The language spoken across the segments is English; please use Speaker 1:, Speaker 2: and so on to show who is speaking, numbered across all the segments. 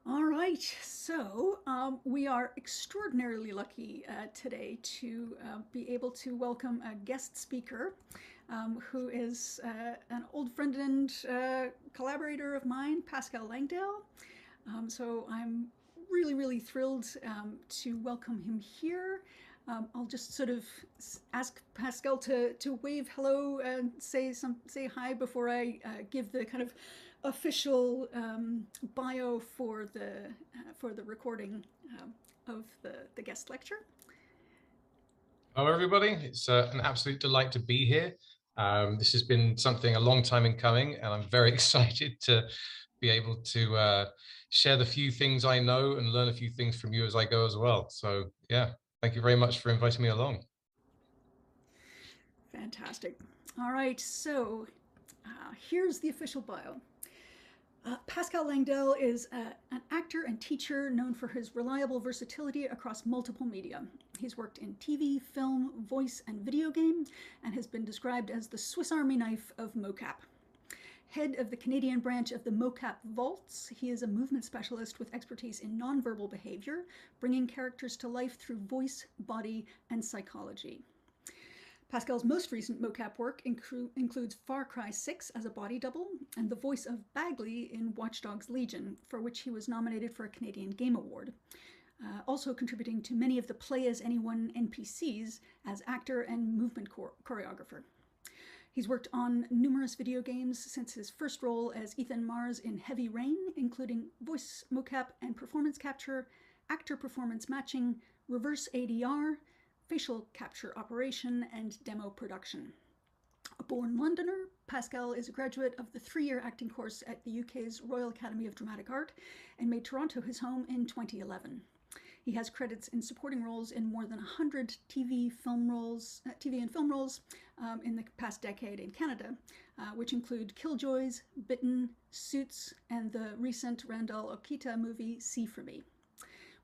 Speaker 1: All right, so we are extraordinarily lucky today to be able to welcome a guest speaker who is an old friend and collaborator of mine, Pascal Langdale. So I'm really thrilled to welcome him here. I'll just sort of ask Pascal to wave hello and say hi before I give the kind of official bio for the recording of the guest lecture.
Speaker 2: Hello, everybody. It's an absolute delight to be here. This has been something a long time in coming, and I'm very excited to be able to share the few things I know and learn a few things from you as I go as well. So yeah, thank you very much for inviting me along.
Speaker 1: Fantastic. All right, so here's the official bio. Pascal Langdale is an actor and teacher known for his reliable versatility across multiple media. He's worked in TV, film, voice, and video game, and has been described as the Swiss Army knife of mocap. Head of the Canadian branch of the Mocap Vaults, he is a movement specialist with expertise in nonverbal behavior, bringing characters to life through voice, body, and psychology. Pascal's most recent mocap work includes Far Cry 6 as a body double and the voice of Bagley in Watch Dogs Legion, for which he was nominated for a Canadian Game Award. Also contributing to many of the Play as Anyone NPCs as actor and movement choreographer. He's worked on numerous video games since his first role as Ethan Mars in Heavy Rain, including voice mocap and performance capture, actor performance matching, reverse ADR, facial capture operation, and demo production. A born Londoner, Pascal is a graduate of the 3-year acting course at the UK's Royal Academy of Dramatic Art and made Toronto his home in 2011. He has credits in supporting roles in more than 100 TV and film roles in the past decade in Canada, which include Killjoys, Bitten, Suits, and the recent Randall Okita movie See For Me.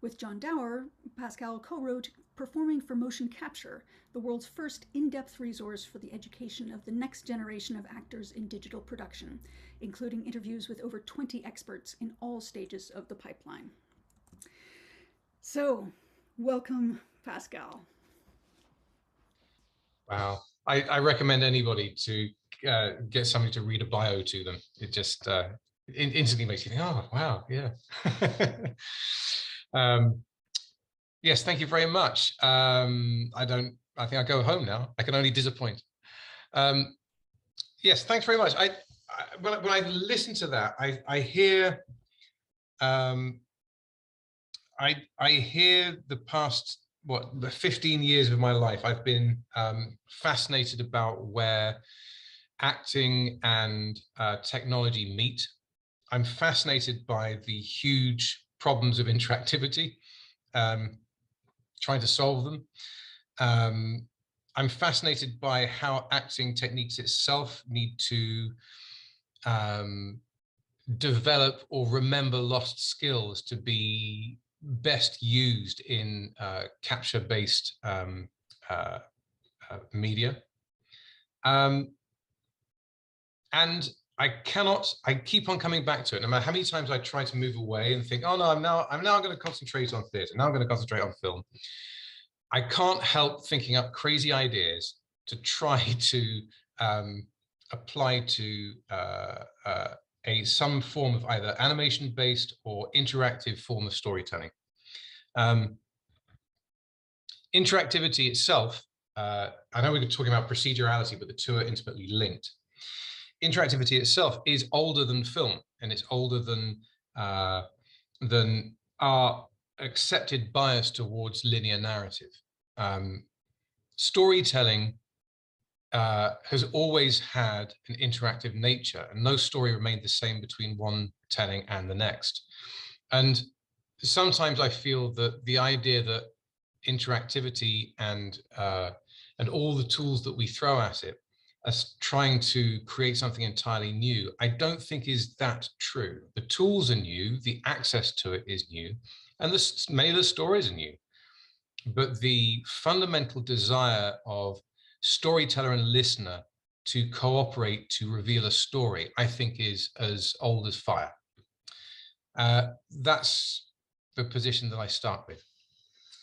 Speaker 1: With John Dower, Pascal co-wrote Performing for Motion Capture, the world's first in-depth resource for the education of the next generation of actors in digital production, including interviews with over 20 experts in all stages of the pipeline. So, welcome, Pascal.
Speaker 2: Wow, I recommend anybody to get somebody to read a bio to them. It just instantly makes you think, oh wow, yeah. Yes, thank you very much. I think I'll go home now. I can only disappoint. Yes, thanks very much. When I listen to that, I hear I hear the past, the 15 years of my life. I've been fascinated about where acting and technology meet. I'm fascinated by the huge problems of interactivity, trying to solve them. I'm fascinated by how acting techniques itself need to develop or remember lost skills to be best used in capture-based media. And I keep on coming back to it. No matter how many times I try to move away and think, oh no, I'm now going to concentrate on theatre. Now I'm going to concentrate on film. I can't help thinking up crazy ideas to try to apply to some form of either animation-based or interactive form of storytelling. Interactivity itself, I know we're talking about procedurality, but the two are intimately linked. Interactivity itself is older than film, and it's older than our accepted bias towards linear narrative. Storytelling has always had an interactive nature, and no story remained the same between one telling and the next. And sometimes I feel that the idea that interactivity and all the tools that we throw at it as trying to create something entirely new, I don't think is that true. The tools are new, the access to it is new, and many of the stories are new. But the fundamental desire of storyteller and listener to cooperate to reveal a story, I think, is as old as fire. That's the position that I start with.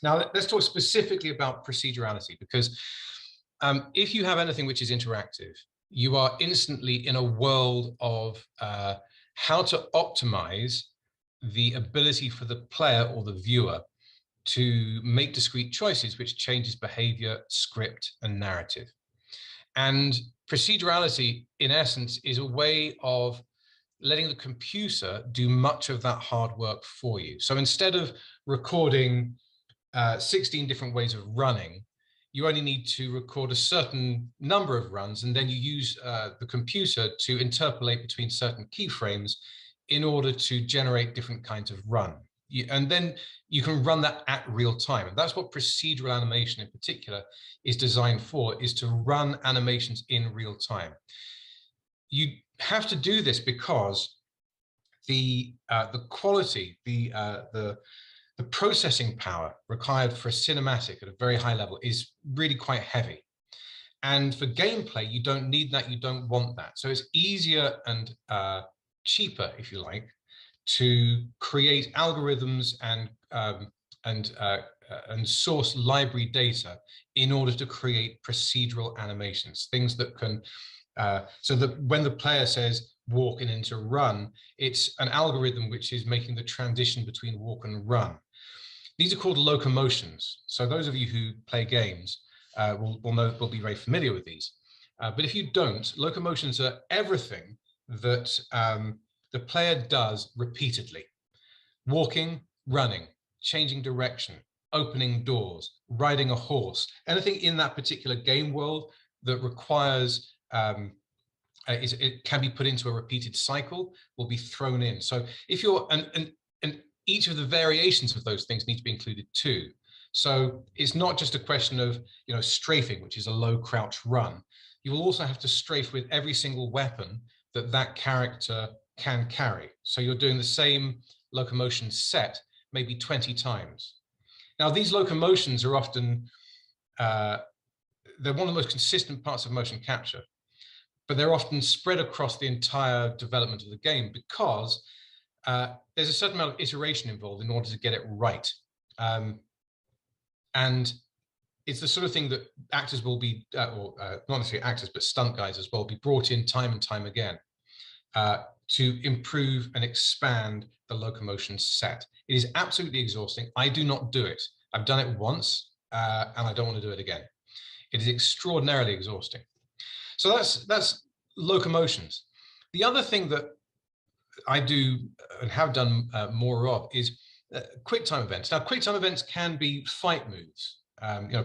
Speaker 2: Now, let's talk specifically about procedurality, because if you have anything which is interactive, you are instantly in a world of how to optimize the ability for the player or the viewer to make discrete choices which changes behavior, script, and narrative. And procedurality, in essence, is a way of letting the computer do much of that hard work for you. So instead of recording 16 different ways of running, you only need to record a certain number of runs, and then you use the computer to interpolate between certain keyframes in order to generate different kinds of run. And then you can run that at real time. And that's what procedural animation in particular is designed for, is to run animations in real time. You have to do this because the quality, the processing power required for a cinematic at a very high level is really quite heavy. And for gameplay, you don't need that, you don't want that. So it's easier and cheaper, if you like, to create algorithms and source library data in order to create procedural animations, things that can, so that when the player says walk and into run, it's an algorithm which is making the transition between walk and run. These are called locomotions. So those of you who play games will be very familiar with these. But if you don't, locomotions are everything that the player does repeatedly. Walking, running, changing direction, opening doors, riding a horse, anything in that particular game world that requires, it can be put into a repeated cycle, will be thrown in. So if you're, and each of the variations of those things need to be included too. So it's not just a question of, strafing, which is a low crouch run. You will also have to strafe with every single weapon that that character can carry. So you're doing the same locomotion set maybe 20 times. Now, these locomotions are often, they're one of the most consistent parts of motion capture, but they're often spread across the entire development of the game because there's a certain amount of iteration involved in order to get it right. And it's the sort of thing that actors will be, not necessarily actors, but stunt guys as well, be brought in time and time again to improve and expand the locomotion set. It is absolutely exhausting. I do not do it. I've done it once and I don't want to do it again. It is extraordinarily exhausting. So that's locomotions. The other thing that I do and have done more of is quick time events. Now, quick time events can be fight moves.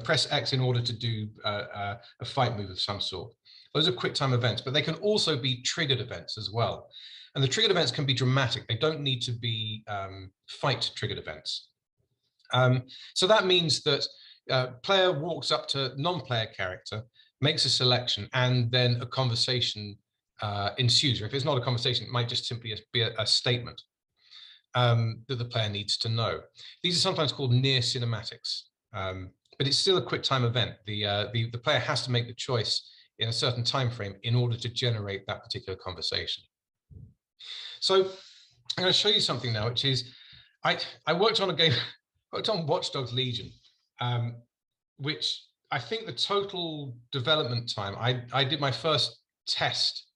Speaker 2: Press X in order to do a fight move of some sort. Those are quick time events, but they can also be triggered events as well. And the triggered events can be dramatic. They don't need to be fight triggered events. So that means that player walks up to non-player character, makes a selection, and then a conversation ensues. Or if it's not a conversation, it might just simply be a statement that the player needs to know. These are sometimes called near cinematics, but it's still a quick time event. The player has to make the choice in a certain time frame in order to generate that particular conversation. So I'm going to show you something now, which is I worked on a game, worked on Watch Dogs Legion, which I think the total development time, I did my first test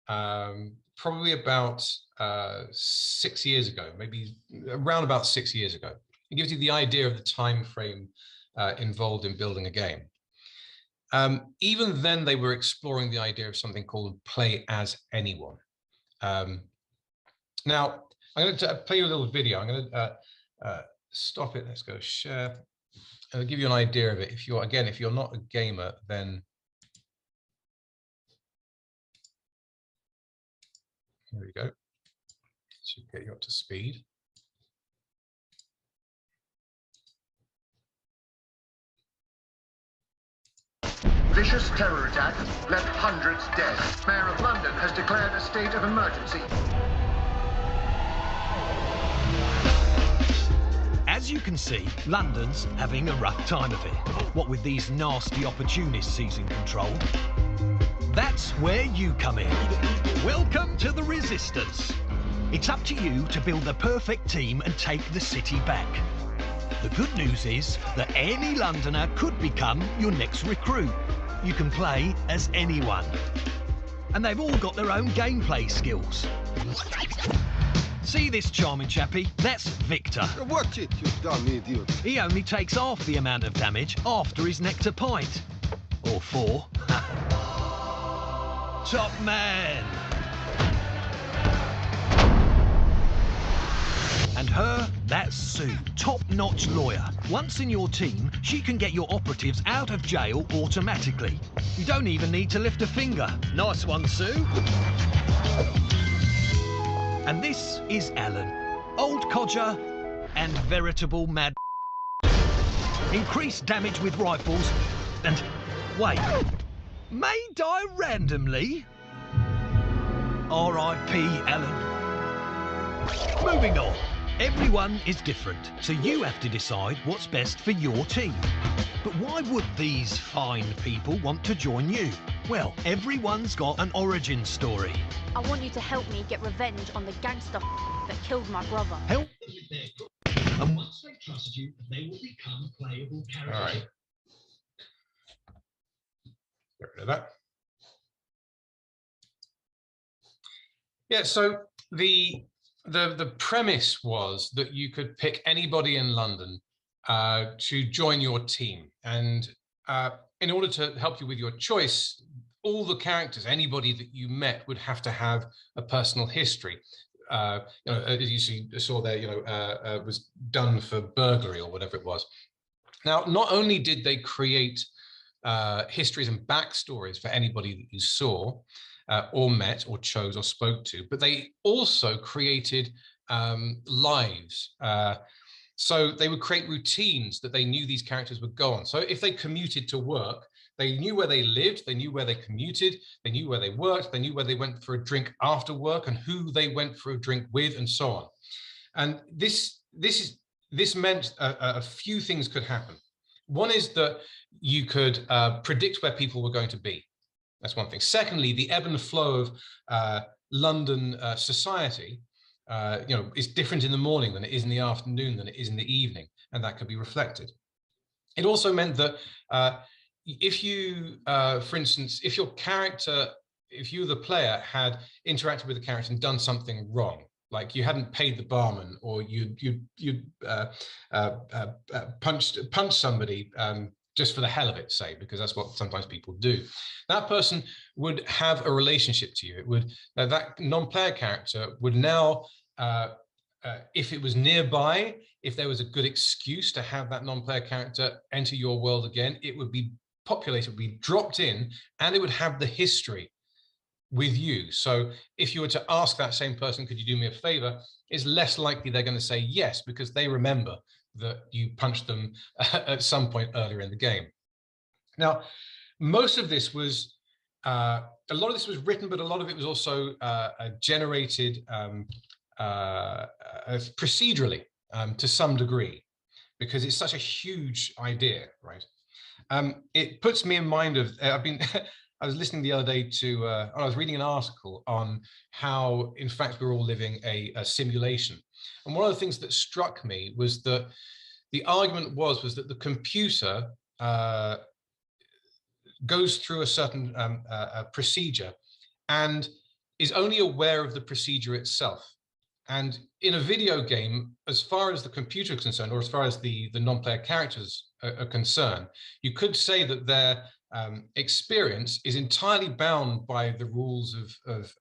Speaker 2: probably about 6 years ago, maybe around about 6 years ago. It gives you the idea of the time frame involved in building a game. Even then, they were exploring the idea of something called play as anyone. Now, I'm going to play you a little video. I'm going to stop it. Let's go share. I'll give you an idea of it. If you're not a gamer, then here we go. Should get you up to speed.
Speaker 3: Vicious terror attack left hundreds dead. Mayor of London has declared a state of emergency.
Speaker 4: As you can see, London's having a rough time of it. What with these nasty opportunists seizing control. That's where you come in. Welcome to the resistance. It's up to you to build the perfect team and take the city back. The good news is that any Londoner could become your next recruit. You can play as anyone. And they've all got their own gameplay skills. See this charming chappie? That's Victor.
Speaker 5: Watch it, you dumb idiot.
Speaker 4: He only takes half the amount of damage after he's necked a pint. Or 4. Top man! And her, that's Sue, top-notch lawyer. Once in your team, she can get your operatives out of jail automatically. You don't even need to lift a finger. Nice one, Sue. And this is Alan, old codger and veritable mad. Increased damage with rifles and, wait, may die randomly? R.I.P. Alan. Moving on. Everyone is different, so you have to decide what's best for your team. But why would these fine people want to join you? Well, everyone's got an origin story.
Speaker 6: I want you to help me get revenge on the gangster that killed my brother.
Speaker 4: Help?
Speaker 7: And once they trust you, they will become playable characters.
Speaker 2: All right. Get rid of that. Yeah, so the premise was that you could pick anybody in London to join your team, and in order to help you with your choice, all the characters, anybody that you met, would have to have a personal history. As you saw there, was done for burglary or whatever it was. Now, not only did they create histories and backstories for anybody that you saw, or met, or chose, or spoke to, but they also created lives. So they would create routines that they knew these characters would go on. So if they commuted to work, they knew where they lived, they knew where they commuted, they knew where they worked, they knew where they went for a drink after work, and who they went for a drink with, and so on. And this meant a few things could happen. One is that you could predict where people were going to be. That's one thing. Secondly, the ebb and flow of London society, is different in the morning than it is in the afternoon, than it is in the evening, and that could be reflected. It also meant that if you, for instance, if your character, if you, the player, had interacted with the character and done something wrong, like you hadn't paid the barman, or you punched somebody just for the hell of it, say, because that's what sometimes people do, that person would have a relationship to you. It would that non-player character would now, if it was nearby, if there was a good excuse to have that non-player character enter your world again, it would be populated, would be dropped in, and it would have the history with you. So if you were to ask that same person, could you do me a favor, it's less likely they're going to say yes, because they remember that you punched them at some point earlier in the game. Now, most of this was, a lot of this was written, but a lot of it was also generated procedurally to some degree, because it's such a huge idea, right? It puts me in mind of, I was listening the other day to, I was reading an article on how, in fact, we're all living a simulation. And one of the things that struck me was that the argument was that the computer goes through a certain procedure and is only aware of the procedure itself. And in a video game, as far as the computer is concerned, or as far as the non-player characters are concerned, you could say that their experience is entirely bound by the rules of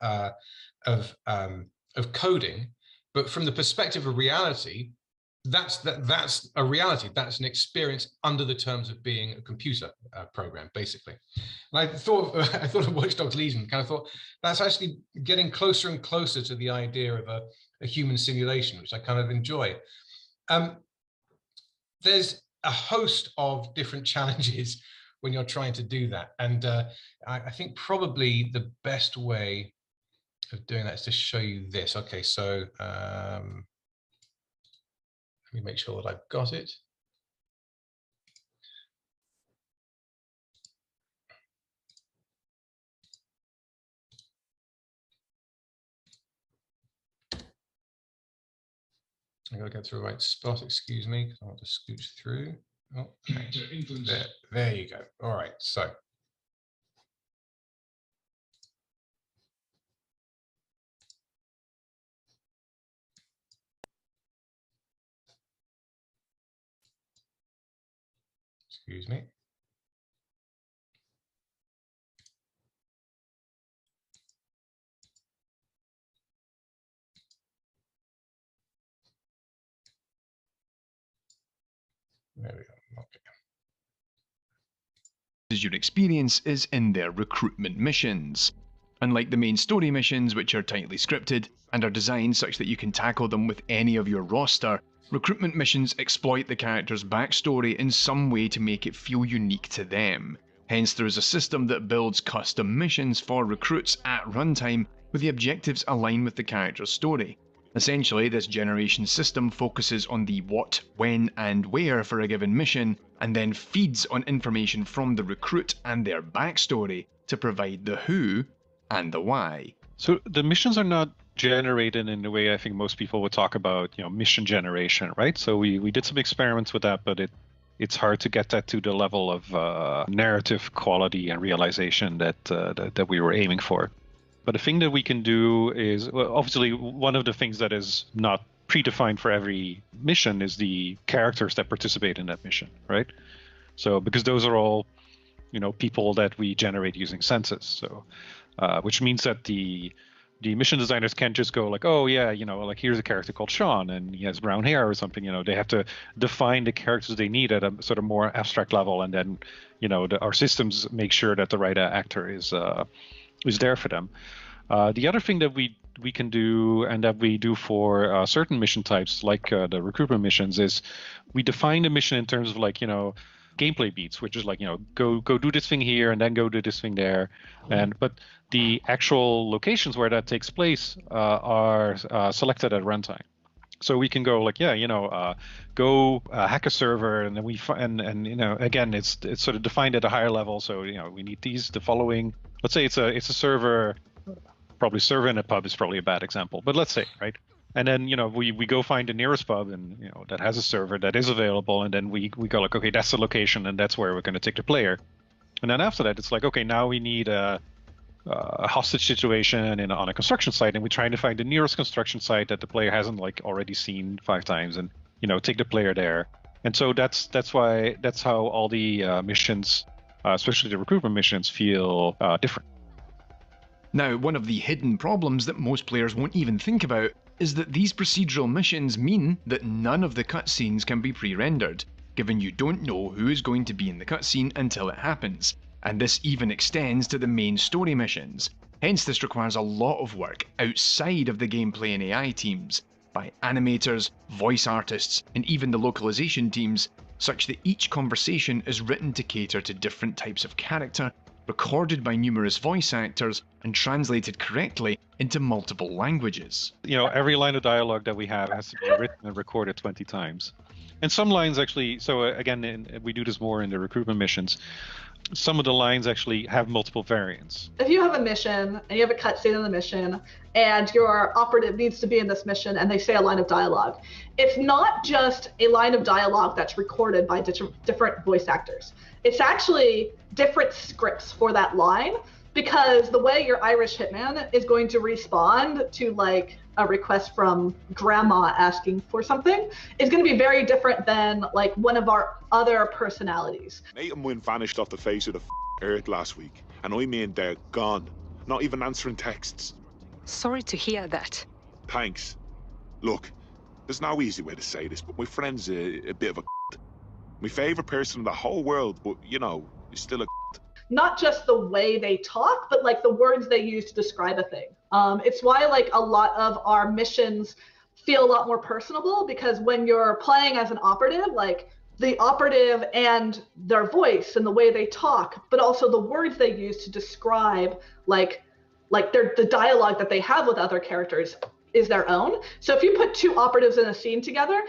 Speaker 2: coding. But from the perspective of reality, that's a reality. That's an experience under the terms of being a computer program, basically. And I thought of Watch Dogs Legion, kind of thought that's actually getting closer and closer to the idea of a human simulation, which I kind of enjoy. There's a host of different challenges when you're trying to do that, and I think probably the best way of doing that is to show you this. Okay, so let me make sure that I've got it. I gotta get to the right spot, excuse me, because I want to scooch through. Oh, okay. There you go. All right, so. Excuse me. There we go. Okay.
Speaker 8: Your experience is in their recruitment missions. Unlike the main story missions, which are tightly scripted and are designed such that you can tackle them with any of your roster, recruitment missions exploit the character's backstory in some way to make it feel unique to them. Hence, there is a system that builds custom missions for recruits at runtime where the objectives align with the character's story. Essentially, this generation system focuses on the what, when, and where for a given mission, and then feeds on information from the recruit and their backstory to provide the who and the why.
Speaker 9: So the missions are not generated in the way I think most people would talk about, mission generation, right? So we did some experiments with that, but it's hard to get that to the level of narrative quality and realization that we were aiming for. But the thing that we can do is, well, obviously, one of the things that is not predefined for every mission is the characters that participate in that mission, right? So because those are all, people that we generate using senses. So, which means that the mission designers can't just go like, oh yeah, like here's a character called Sean and he has brown hair or something. They have to define the characters they need at a sort of more abstract level, and then, our systems make sure that the right actor is there for them. The other thing that we can do, and that we do for certain mission types, like the recruitment missions, is we define the mission in terms of gameplay beats, which is go do this thing here and then go do this thing there, but the actual locations where that takes place are selected at runtime. So we can go go hack a server, and then again, it's sort of defined at a higher level. So we need the following. Let's say it's a server, probably server in a pub is probably a bad example, but let's say, right? And then we go find the nearest pub and that has a server that is available, and then we go like, okay, that's the location and that's where we're going to take the player. And then after that, it's like, okay, now we need a hostage situation on a construction site, and we're trying to find the nearest construction site that the player hasn't already seen 5 times, and take the player there. And so that's how all the missions, especially the recruitment missions, feel different.
Speaker 8: Now, one of the hidden problems that most players won't even think about is that these procedural missions mean that none of the cutscenes can be pre-rendered, given you don't know who is going to be in the cutscene until it happens. And this even extends to the main story missions. Hence, this requires a lot of work outside of the gameplay and AI teams, by animators, voice artists, and even the localization teams, such that each conversation is written to cater to different types of character, recorded by numerous voice actors, and translated correctly into multiple languages.
Speaker 9: Every line of dialogue that we have has to be written and recorded 20 times. And some lines actually, so again, we do this more in the recruitment missions, some of the lines actually have multiple variants.
Speaker 10: If you have a mission and you have a cutscene in the mission and your operative needs to be in this mission and they say a line of dialogue, it's not just a line of dialogue that's recorded by different voice actors. It's actually different scripts for that line, because the way your Irish hitman is going to respond to a request from grandma asking for something is going to be very different than one of our other personalities.
Speaker 11: Nate and Wynn vanished off the face of the earth last week, and I mean they're gone, not even answering texts.
Speaker 12: Sorry to hear that.
Speaker 11: Thanks. Look, there's no easy way to say this, but my friend's a bit of a my favourite person in the whole world, but he's still a
Speaker 10: Not just the way they talk, but the words they use to describe a thing. It's why a lot of our missions feel a lot more personable, because when you're playing as an operative, the operative and their voice and the way they talk, but also the words they use to describe the dialogue that they have with other characters is their own. So if you put 2 operatives in a scene together,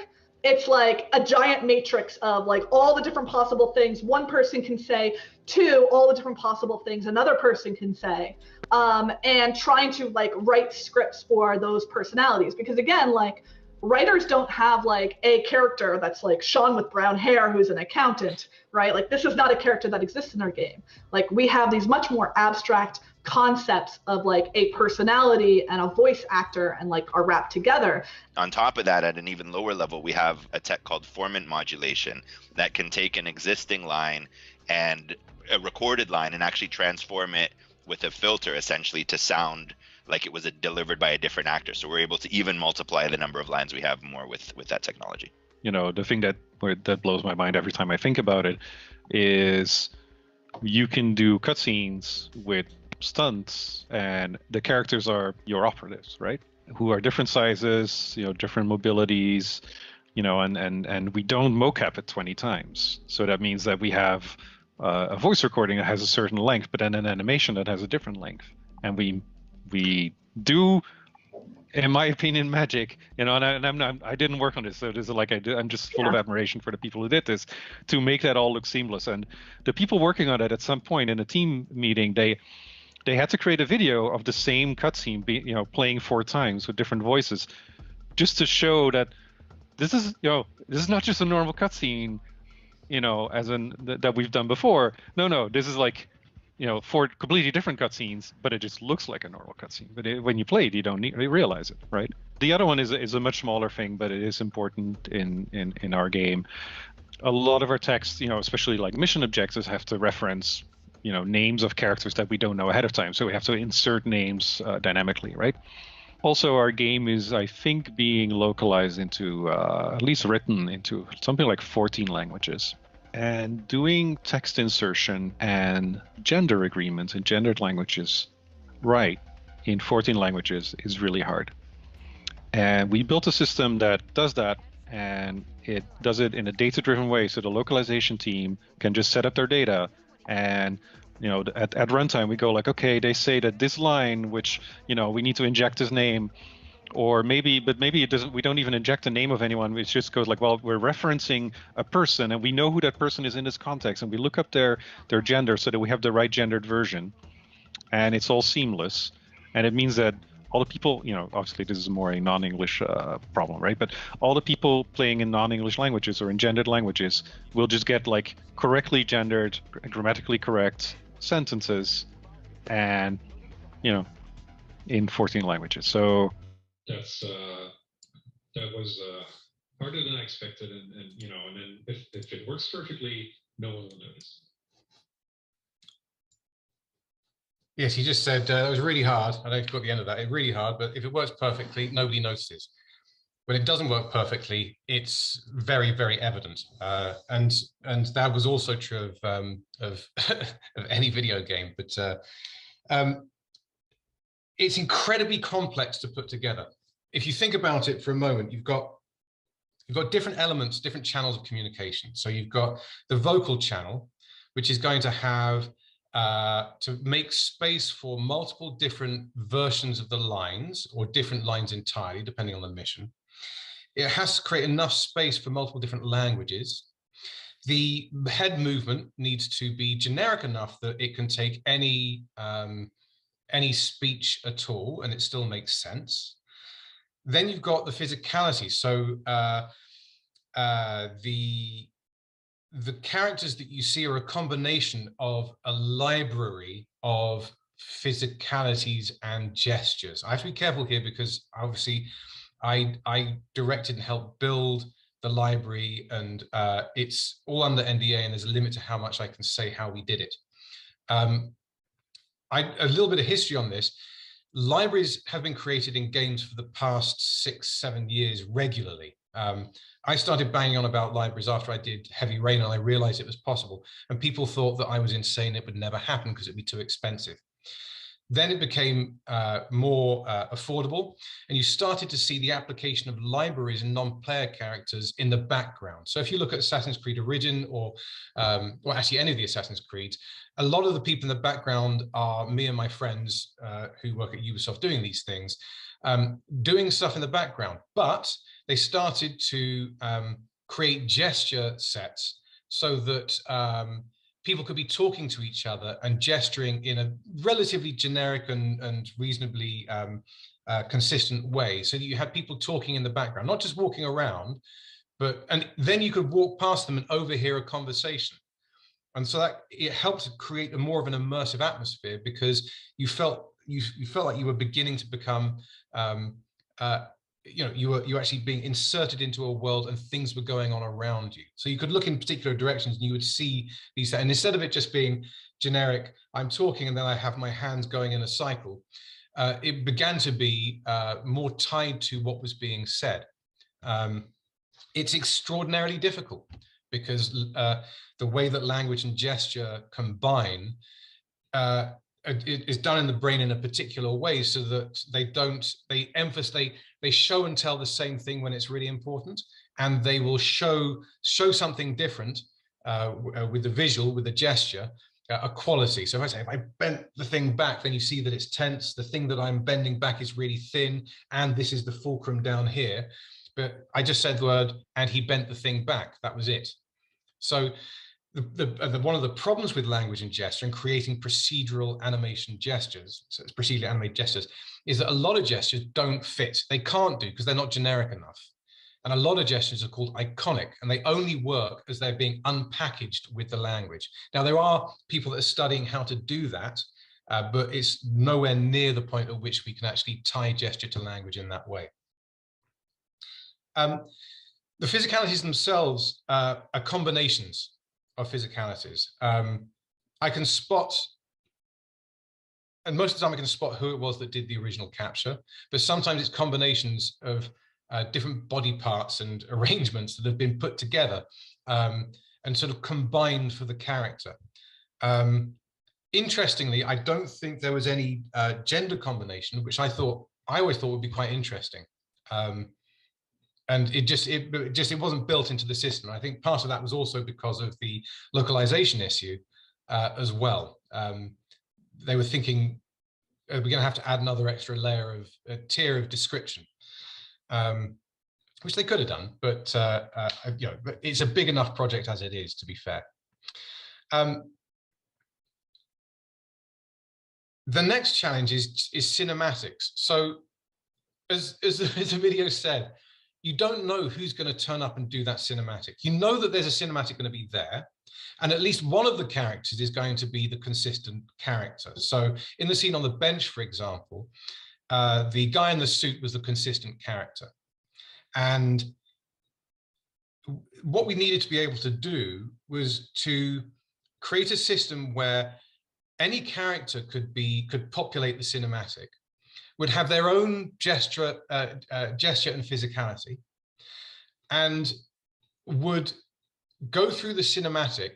Speaker 10: it's like a giant matrix of all the different possible things one person can say to all the different possible things another person can say, and trying to write scripts for those personalities. Because again, writers don't have like a character that's like Sean with brown hair who's an accountant, right? Like this is not a character that exists in our game. Like we have these much more abstract concepts of like a personality and a voice actor and like are wrapped together.
Speaker 13: On top of that, at an even lower level, we have a tech called formant modulation that can take an existing line and a recorded line and actually transform it with a filter essentially to sound like it was delivered by a different actor. So we're able to even multiply the number of lines we have more with that technology.
Speaker 9: You know, the thing that blows my mind every time I think about it is you can do cutscenes with stunts and the characters are your operatives, right? Who are different sizes, you know, different mobilities, you know, and we don't mocap it 20 times. So that means that we have a voice recording that has a certain length, but then an animation that has a different length. And we do, in my opinion, magic, you know, and I didn't work on this, so this is like I'm just full of admiration for the people who did this to make that all look seamless. And the people working on it at some point in a team meeting, they had to create a video of the same cutscene, you know, playing 4 times with different voices, just to show that this is not just a normal cutscene, you know, as in that we've done before. No, this is like, you know, 4 completely different cutscenes, but it just looks like a normal cutscene. But when you play it, you don't realize it, right? The other one is a much smaller thing, but it is important in our game. A lot of our text, you know, especially like mission objectives, have to reference, you know, names of characters that we don't know ahead of time. So we have to insert names dynamically, right? Also, our game is, I think, being localized into, at least written into something like 14 languages. And doing text insertion and gender agreements in gendered languages right in 14 languages is really hard. And we built a system that does that, and it does it in a data-driven way. So the localization team can just set up their data, and you know, at runtime we go like, okay, they say that this line, which, you know, we need to inject his name, or maybe it doesn't. We don't even inject the name of anyone. It just goes like, well, we're referencing a person, and we know who that person is in this context, and we look up their gender so that we have the right gendered version, and it's all seamless. And it means that all the people, you know, obviously this is more a non-English problem, right? But all the people playing in non-English languages or in gendered languages will just get like correctly gendered, grammatically correct sentences, and you know, in 14 languages. So
Speaker 14: that was harder than I expected, and you know, and then if it works perfectly, no one will notice.
Speaker 2: Yes, he just said it was really hard. I don't got the end of that. It's really hard, but if it works perfectly, nobody notices. When it doesn't work perfectly, it's very, very evident. And that was also true of any video game. But it's incredibly complex to put together. If you think about it for a moment, you've got different elements, different channels of communication. So you've got the vocal channel, which is going to have to make space for multiple different versions of the lines, or different lines entirely, depending on the mission. It has to create enough space for multiple different languages. The head movement needs to be generic enough that it can take any speech at all, and it still makes sense. Then you've got the physicality. So the characters that you see are a combination of a library of physicalities and gestures. I have to be careful here because obviously I directed and helped build the library, and it's all under NDA, and there's a limit to how much I can say how we did it. A little bit of history on this. Libraries have been created in games for the past 6-7 years regularly. I started banging on about libraries after I did Heavy Rain, and I realized it was possible. And people thought that I was insane, it would never happen because it'd be too expensive. Then it became more affordable, and you started to see the application of libraries and non-player characters in the background. So if you look at Assassin's Creed Origin, or actually any of the Assassin's Creeds, a lot of the people in the background are me and my friends who work at Ubisoft doing these things, doing stuff in the background. But they started to create gesture sets so that people could be talking to each other and gesturing in a relatively generic and reasonably consistent way, so that you had people talking in the background, not just walking around, and then you could walk past them and overhear a conversation. And so that it helped create a more of an immersive atmosphere, because you felt like you were beginning to become, you were actually being inserted into a world and things were going on around you. So you could look in particular directions and you would see these, and instead of it just being generic, I'm talking and then I have my hands going in a cycle, it began to be more tied to what was being said. It's extraordinarily difficult, because the way that language and gesture combine it is done in the brain in a particular way, so that they show and tell the same thing when it's really important, and they will show something different with the visual, with the gesture, a quality. So if I bent the thing back, then you see that it's tense. The thing that I'm bending back is really thin, and this is the fulcrum down here. But I just said the word, and he bent the thing back. That was it. So one of the problems with language and gesture and creating procedural animation gestures, so it's procedurally animated gestures, is that a lot of gestures don't fit. They can't do, because they're not generic enough. And a lot of gestures are called iconic, and they only work as they're being unpackaged with the language. Now, there are people that are studying how to do that, but it's nowhere near the point at which we can actually tie gesture to language in that way. The physicalities themselves are combinations of physicalities. I can spot, and most of the time I can spot who it was that did the original capture, but sometimes it's combinations of different body parts and arrangements that have been put together and sort of combined for the character. Interestingly, I don't think there was any gender combination, which I always thought would be quite interesting. And it wasn't built into the system. I think part of that was also because of the localization issue as well. They were thinking, we're going to have to add another extra layer of a tier of description, which they could have done, but it's a big enough project as it is, to be fair. The next challenge is cinematics. So as the video said, you don't know who's going to turn up and do that cinematic. You know that there's a cinematic going to be there, and at least one of the characters is going to be the consistent character. So in the scene on the bench, for example, the guy in the suit was the consistent character. And what we needed to be able to do was to create a system where any character could populate the cinematic, would have their own gesture and physicality, and would go through the cinematic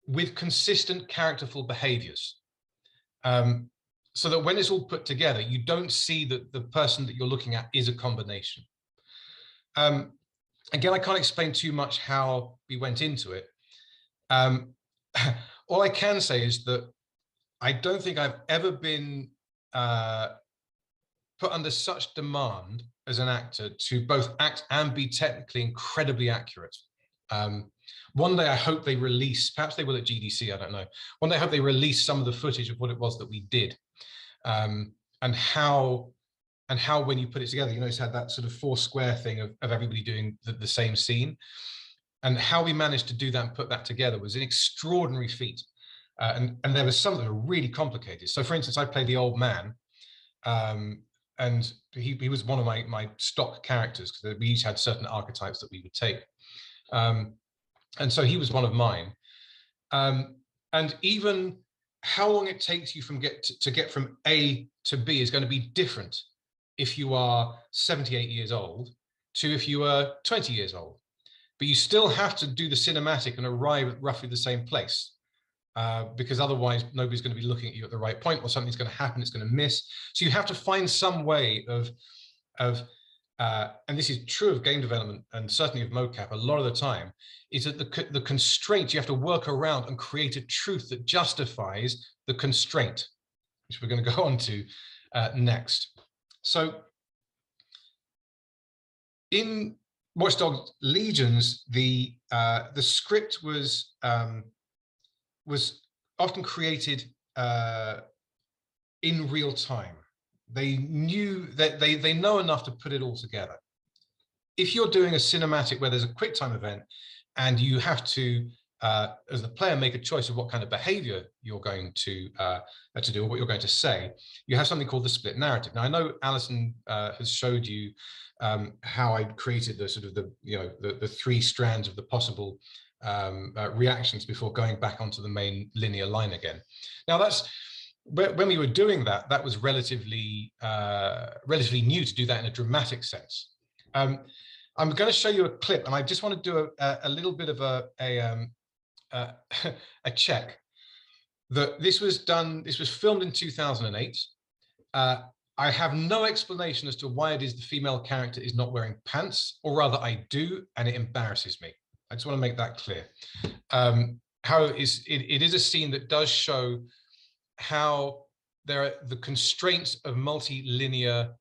Speaker 2: with consistent characterful behaviors, so that when it's all put together, you don't see that the person that you're looking at is a combination. Again, I can't explain too much how we went into it. All I can say is that I don't think I've ever been put under such demand as an actor to both act and be technically incredibly accurate. One day I hope they release, perhaps they will at GDC, I don't know. One day I hope they release some of the footage of what it was that we did, and how when you put it together, it's had that sort of 4 square thing of everybody doing the same scene, and how we managed to do that and put that together was an extraordinary feat. And there was some that were really complicated. So for instance, I played the old man, and he was one of my stock characters, because we each had certain archetypes that we would take. And so he was one of mine. And even how long it takes you to get from A to B is going to be different if you are 78 years old to if you are 20 years old. But you still have to do the cinematic and arrive at roughly the same place. Because otherwise nobody's going to be looking at you at the right point, or something's going to happen, it's going to miss. So you have to find some way of and this is true of game development and certainly of mocap a lot of the time, is that the constraint, you have to work around and create a truth that justifies the constraint, which we're going to go on to next. So in Watch Dogs Legions, the script was was often created in real time. They knew that they know enough to put it all together. If you're doing a cinematic where there's a quick time event and you have to, as the player, make a choice of what kind of behavior you're going to do, or what you're going to say, you have something called the split narrative. Now, I know Alison has showed you how I created the sort of the three strands of the possible reactions before going back onto the main linear line again. Now, that's when we were doing that, that was relatively new to do that in a dramatic sense. I'm going to show you a clip, and I just want to do a little bit of a check that this was filmed in 2008. I have no explanation as to why it is the female character is not wearing pants, or rather I do, and it embarrasses me. I just want to make that clear. How it is a scene that does show how the constraints of multi-linear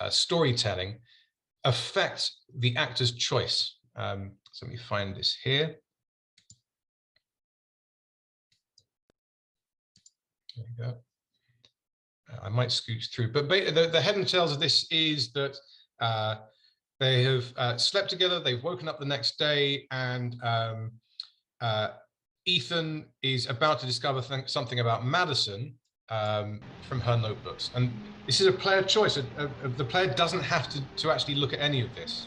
Speaker 2: storytelling affect the actor's choice. So let me find this here. There you go. I might scooch through, but the head and tails of this is that they have slept together, they've woken up the next day, and Ethan is about to discover something about Madison from her notebooks. And this is a player choice. The player doesn't have to actually look at any of this.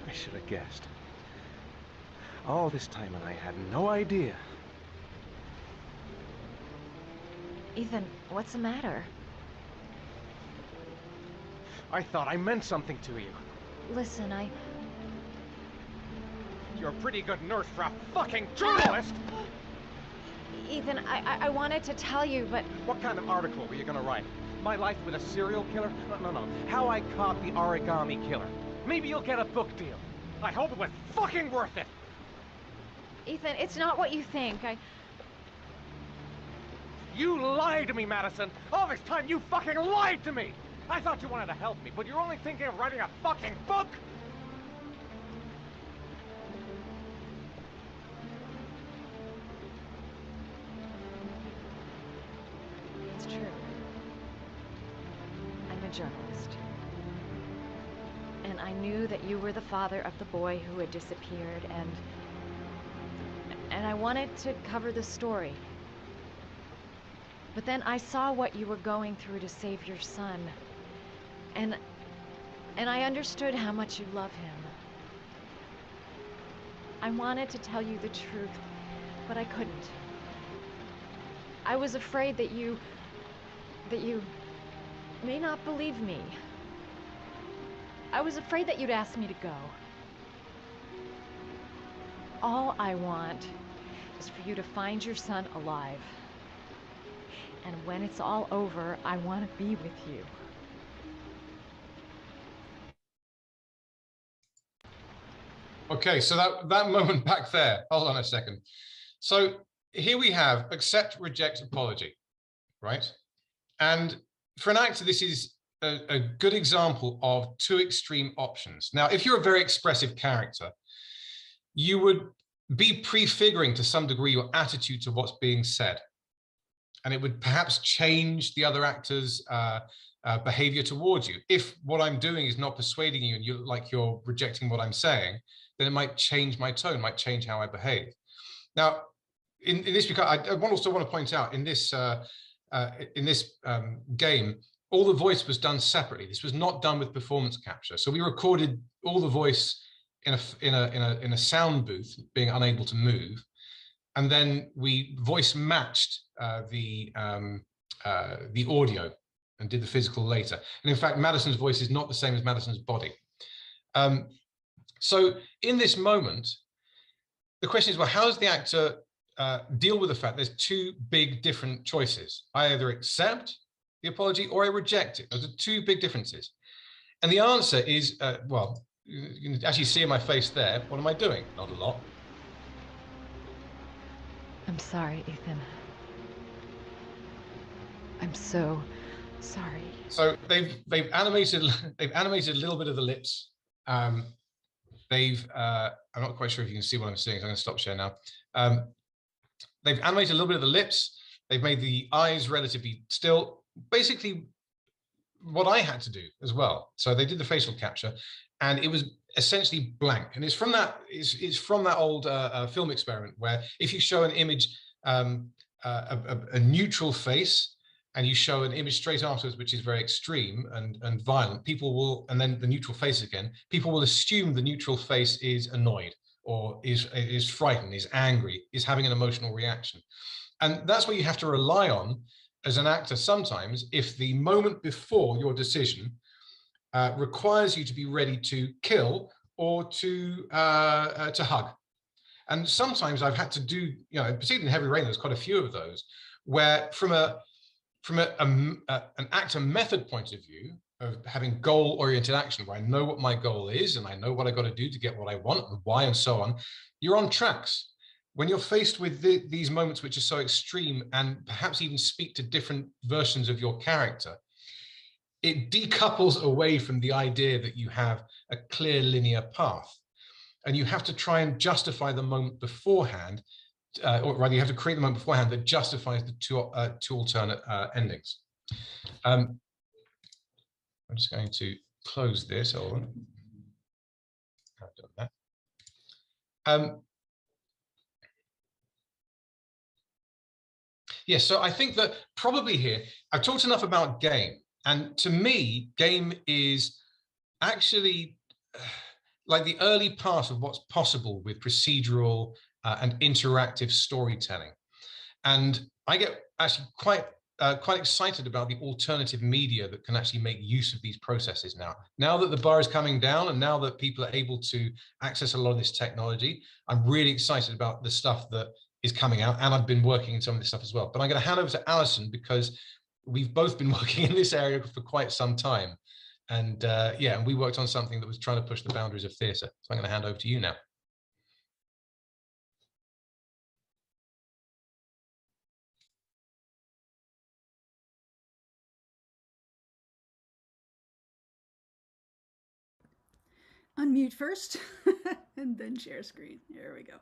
Speaker 15: I should have guessed. All this time and I had no idea.
Speaker 16: Ethan, what's the matter?
Speaker 15: I thought I meant something to you.
Speaker 16: Listen,
Speaker 15: You're a pretty good nurse for a fucking journalist!
Speaker 16: Ethan, I wanted to tell you, but...
Speaker 15: What kind of article were you gonna write? My life with a serial killer? No. How I caught the origami killer. Maybe you'll get a book deal. I hope it was fucking worth it!
Speaker 16: Ethan, it's not what you think.
Speaker 15: You lied to me, Madison! All this time you fucking lied to me! I thought you wanted to help me, but you're only thinking of writing a fucking book!
Speaker 16: It's true. I'm a journalist. And I knew that you were the father of the boy who had disappeared, and I wanted to cover the story. But then I saw what you were going through to save your son, and I understood how much you love him. I wanted to tell you the truth, but I couldn't. I was afraid that you may not believe me. I was afraid that you'd ask me to go. All I want is for you to find your son alive. And when it's all over, I want to be with you.
Speaker 2: Okay, so that moment back there, hold on a second. So here we have accept, reject, apology, right? And for an actor, this is a good example of two extreme options. Now, if you're a very expressive character, you would be prefiguring to some degree your attitude to what's being said. And it would perhaps change the other actor's behavior towards you. If what I'm doing is not persuading you and you're rejecting what I'm saying, then it might change my tone, might change how I behave. Now, in this, because I also want to point out in this game, all the voice was done separately. This was not done with performance capture. So we recorded all the voice in a sound booth, being unable to move, and then we voice matched the audio and did the physical later. And in fact, Madison's voice is not the same as Madison's body. So in this moment, the question is, well, how does the actor deal with the fact there's two big different choices? I either accept the apology or I reject it. Those are two big differences. And the answer is, well, you can actually see in my face there, what am I doing? Not a lot.
Speaker 16: I'm sorry, Ethan. I'm so sorry.
Speaker 2: So they've animated a little bit of the lips. I'm not quite sure if you can see what I'm seeing, so I'm going to stop share now. They've animated a little bit of the lips. They've made the eyes relatively still. Basically, what I had to do as well. So they did the facial capture, and it was essentially blank. And it's from that old film experiment where if you show an image, a neutral face, and you show an image straight afterwards, which is very extreme and violent, people will, and then the neutral face again, people will assume the neutral face is annoyed or is frightened, is angry, is having an emotional reaction. And that's what you have to rely on as an actor sometimes, if the moment before your decision requires you to be ready to kill or to hug. And sometimes I've had to do, you know, particularly in Heavy Rain, there's quite a few of those, where from an actor method point of view, of having goal-oriented action, where I know what my goal is and I know what I got to do to get what I want and why and so on, you're on tracks. When you're faced with these moments which are so extreme and perhaps even speak to different versions of your character, it decouples away from the idea that you have a clear linear path. And you have to try and justify the moment beforehand, or rather you have to create the moment beforehand that justifies the two alternate endings. I'm just going to close this. Hold on. I've done that. Yes, so I think that probably here, I've talked enough about game. And to me, game is actually like the early part of what's possible with procedural and interactive storytelling. And I get actually quite excited about the alternative media that can actually make use of these processes now. Now that the bar is coming down and now that people are able to access a lot of this technology, I'm really excited about the stuff that is coming out, and I've been working in some of this stuff as well. But I'm going to hand over to Alison because we've both been working in this area for quite some time. And yeah, and we worked on something that was trying to push the boundaries of theatre. So I'm going to hand over to you now.
Speaker 1: Unmute first, and then share screen. There we go.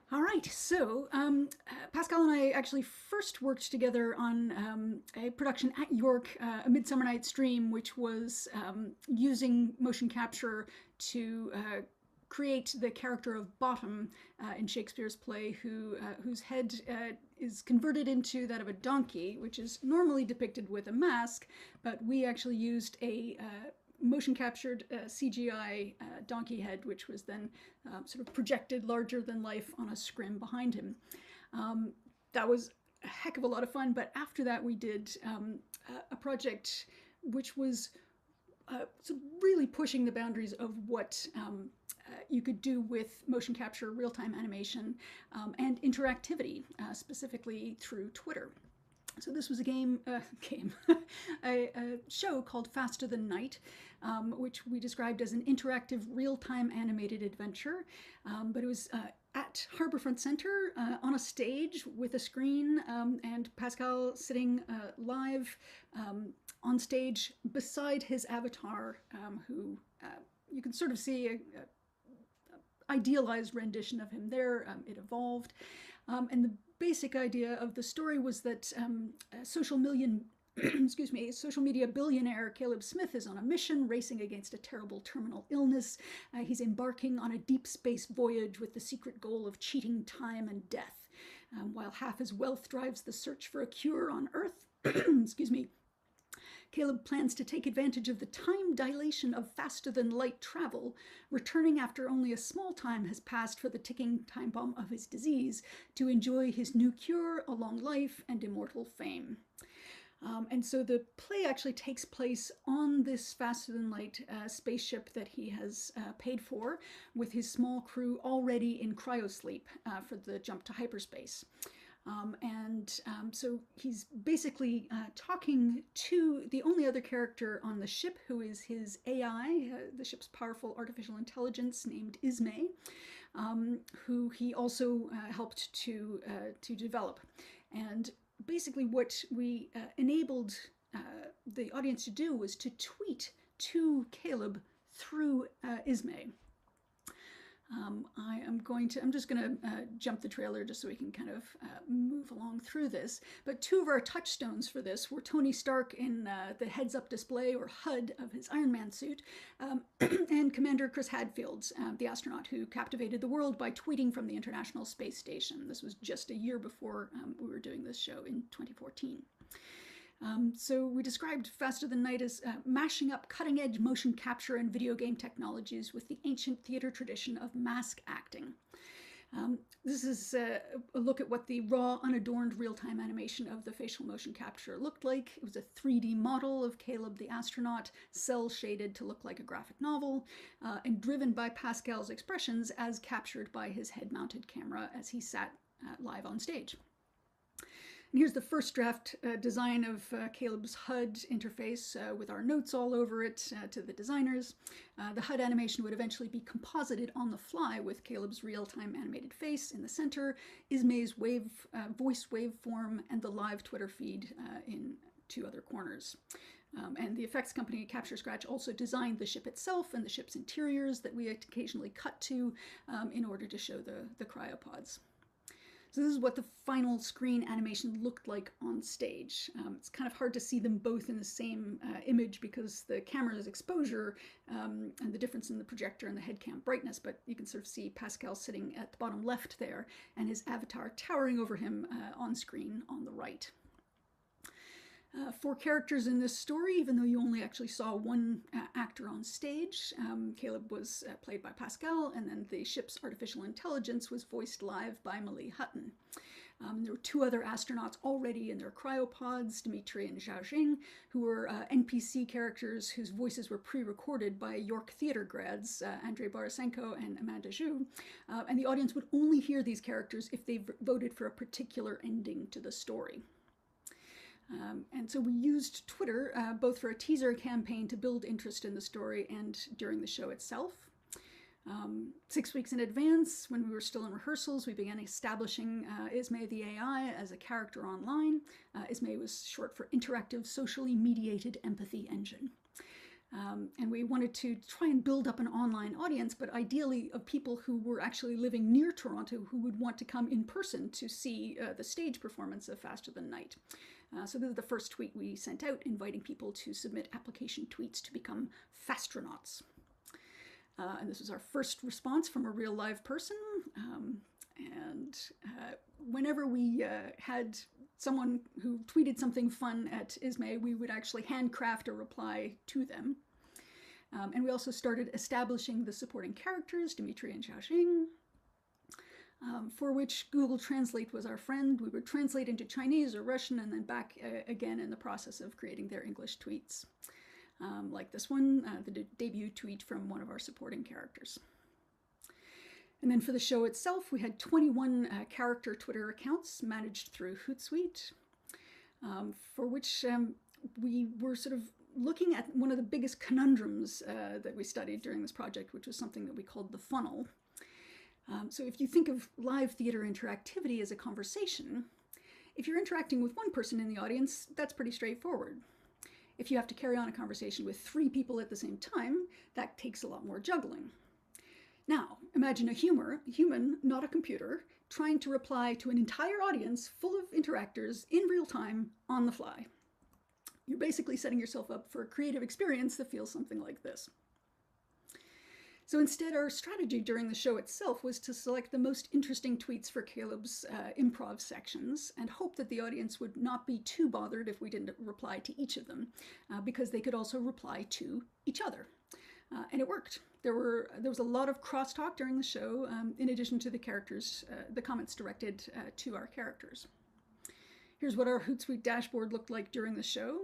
Speaker 1: All right, so Pascal and I actually first worked together on a production at York, A Midsummer Night's Dream, which was using motion capture to create the character of Bottom in Shakespeare's play, whose head is converted into that of a donkey, which is normally depicted with a mask, but we actually used a motion captured CGI donkey head, which was then sort of projected larger than life on a scrim behind him. That was a heck of a lot of fun, but after that we did a project which was sort of really pushing the boundaries of what you could do with motion capture, real-time animation, and interactivity, specifically through Twitter. So this was a show called Faster Than Night, which we described as an interactive real-time animated adventure. But it was at Harbourfront Centre on a stage with a screen, and Pascal sitting live on stage beside his avatar, who you can sort of see a idealized rendition of him there. It evolved. And the basic idea of the story was that social media billionaire Caleb Smith is on a mission racing against a terrible terminal illness. He's embarking on a deep space voyage with the secret goal of cheating time and death. While half his wealth drives the search for a cure on Earth, excuse me, Caleb plans to take advantage of the time dilation of faster-than-light travel, returning after only a small time has passed for the ticking time bomb of his disease, to enjoy his new cure, a long life, and immortal fame. And so the play actually takes place on this faster than light spaceship that he has paid for, with his small crew already in cryosleep for the jump to hyperspace. So he's basically talking to the only other character on the ship, who is his AI, the ship's powerful artificial intelligence named Ismay, who he also helped to develop. And basically what we enabled the audience to do was to tweet to Caleb through Ismay. I'm just going to jump the trailer just so we can kind of move along through this. But two of our touchstones for this were Tony Stark in the heads-up display, or HUD, of his Iron Man suit, and Commander Chris Hadfield, the astronaut who captivated the world by tweeting from the International Space Station. This was just a year before we were doing this show in 2014. So we described Faster Than Night as mashing up cutting-edge motion capture and video game technologies with the ancient theater tradition of mask acting. This is a look at what the raw, unadorned real-time animation of the facial motion capture looked like. It was a 3D model of Caleb the astronaut, cel-shaded to look like a graphic novel, and driven by Pascal's expressions as captured by his head-mounted camera as he sat live on stage. And here's the first draft design of Caleb's HUD interface with our notes all over it to the designers. The HUD animation would eventually be composited on the fly with Caleb's real-time animated face in the center, Ismay's voice waveform, and the live Twitter feed in two other corners. And the effects company Capture Scratch also designed the ship itself and the ship's interiors that we occasionally cut to in order to show the cryopods. So this is what the final screen animation looked like on stage. It's kind of hard to see them both in the same image because the camera's exposure and the difference in the projector and the head cam brightness, but you can sort of see Pascal sitting at the bottom left there and his avatar towering over him on screen on the right. 4 characters in this story, even though you only actually saw one actor on stage. Caleb was played by Pascal, and then the ship's artificial intelligence was voiced live by Malie Hutton. There were 2 other astronauts already in their cryopods, Dimitri and Zhaojing, who were NPC characters whose voices were pre-recorded by York theater grads, Andrei Borisenko and Amanda Zhu, and the audience would only hear these characters if they voted for a particular ending to the story. And so we used Twitter both for a teaser campaign to build interest in the story and during the show itself. 6 weeks in advance, when we were still in rehearsals, we began establishing Ismay the AI as a character online. Ismay was short for Interactive Socially Mediated Empathy Engine. And we wanted to try and build up an online audience, but ideally of people who were actually living near Toronto who would want to come in person to see the stage performance of Faster Than Night. So this is the first tweet we sent out, inviting people to submit application tweets to become Fastronauts. And this was our first response from a real live person. Whenever we had someone who tweeted something fun at Ismay, we would actually handcraft a reply to them. And we also started establishing the supporting characters, Dimitri and Zhaojing, for which Google Translate was our friend. We would translate into Chinese or Russian and then back again in the process of creating their English tweets. Like this one, the debut tweet from one of our supporting characters. And then for the show itself, we had 21 character Twitter accounts managed through Hootsuite, for which we were sort of looking at one of the biggest conundrums that we studied during this project, which was something that we called the funnel. So if you think of live theater interactivity as a conversation, if you're interacting with one person in the audience, that's pretty straightforward. If you have to carry on a conversation with 3 people at the same time, that takes a lot more juggling. Now, imagine a human, not a computer, trying to reply to an entire audience full of interactors in real time on the fly. You're basically setting yourself up for a creative experience that feels something like this. So instead, our strategy during the show itself was to select the most interesting tweets for Caleb's improv sections and hope that the audience would not be too bothered if we didn't reply to each of them, because they could also reply to each other. And it worked. There was a lot of crosstalk during the show, in addition to the comments directed to our characters. Here's what our Hootsuite dashboard looked like during the show.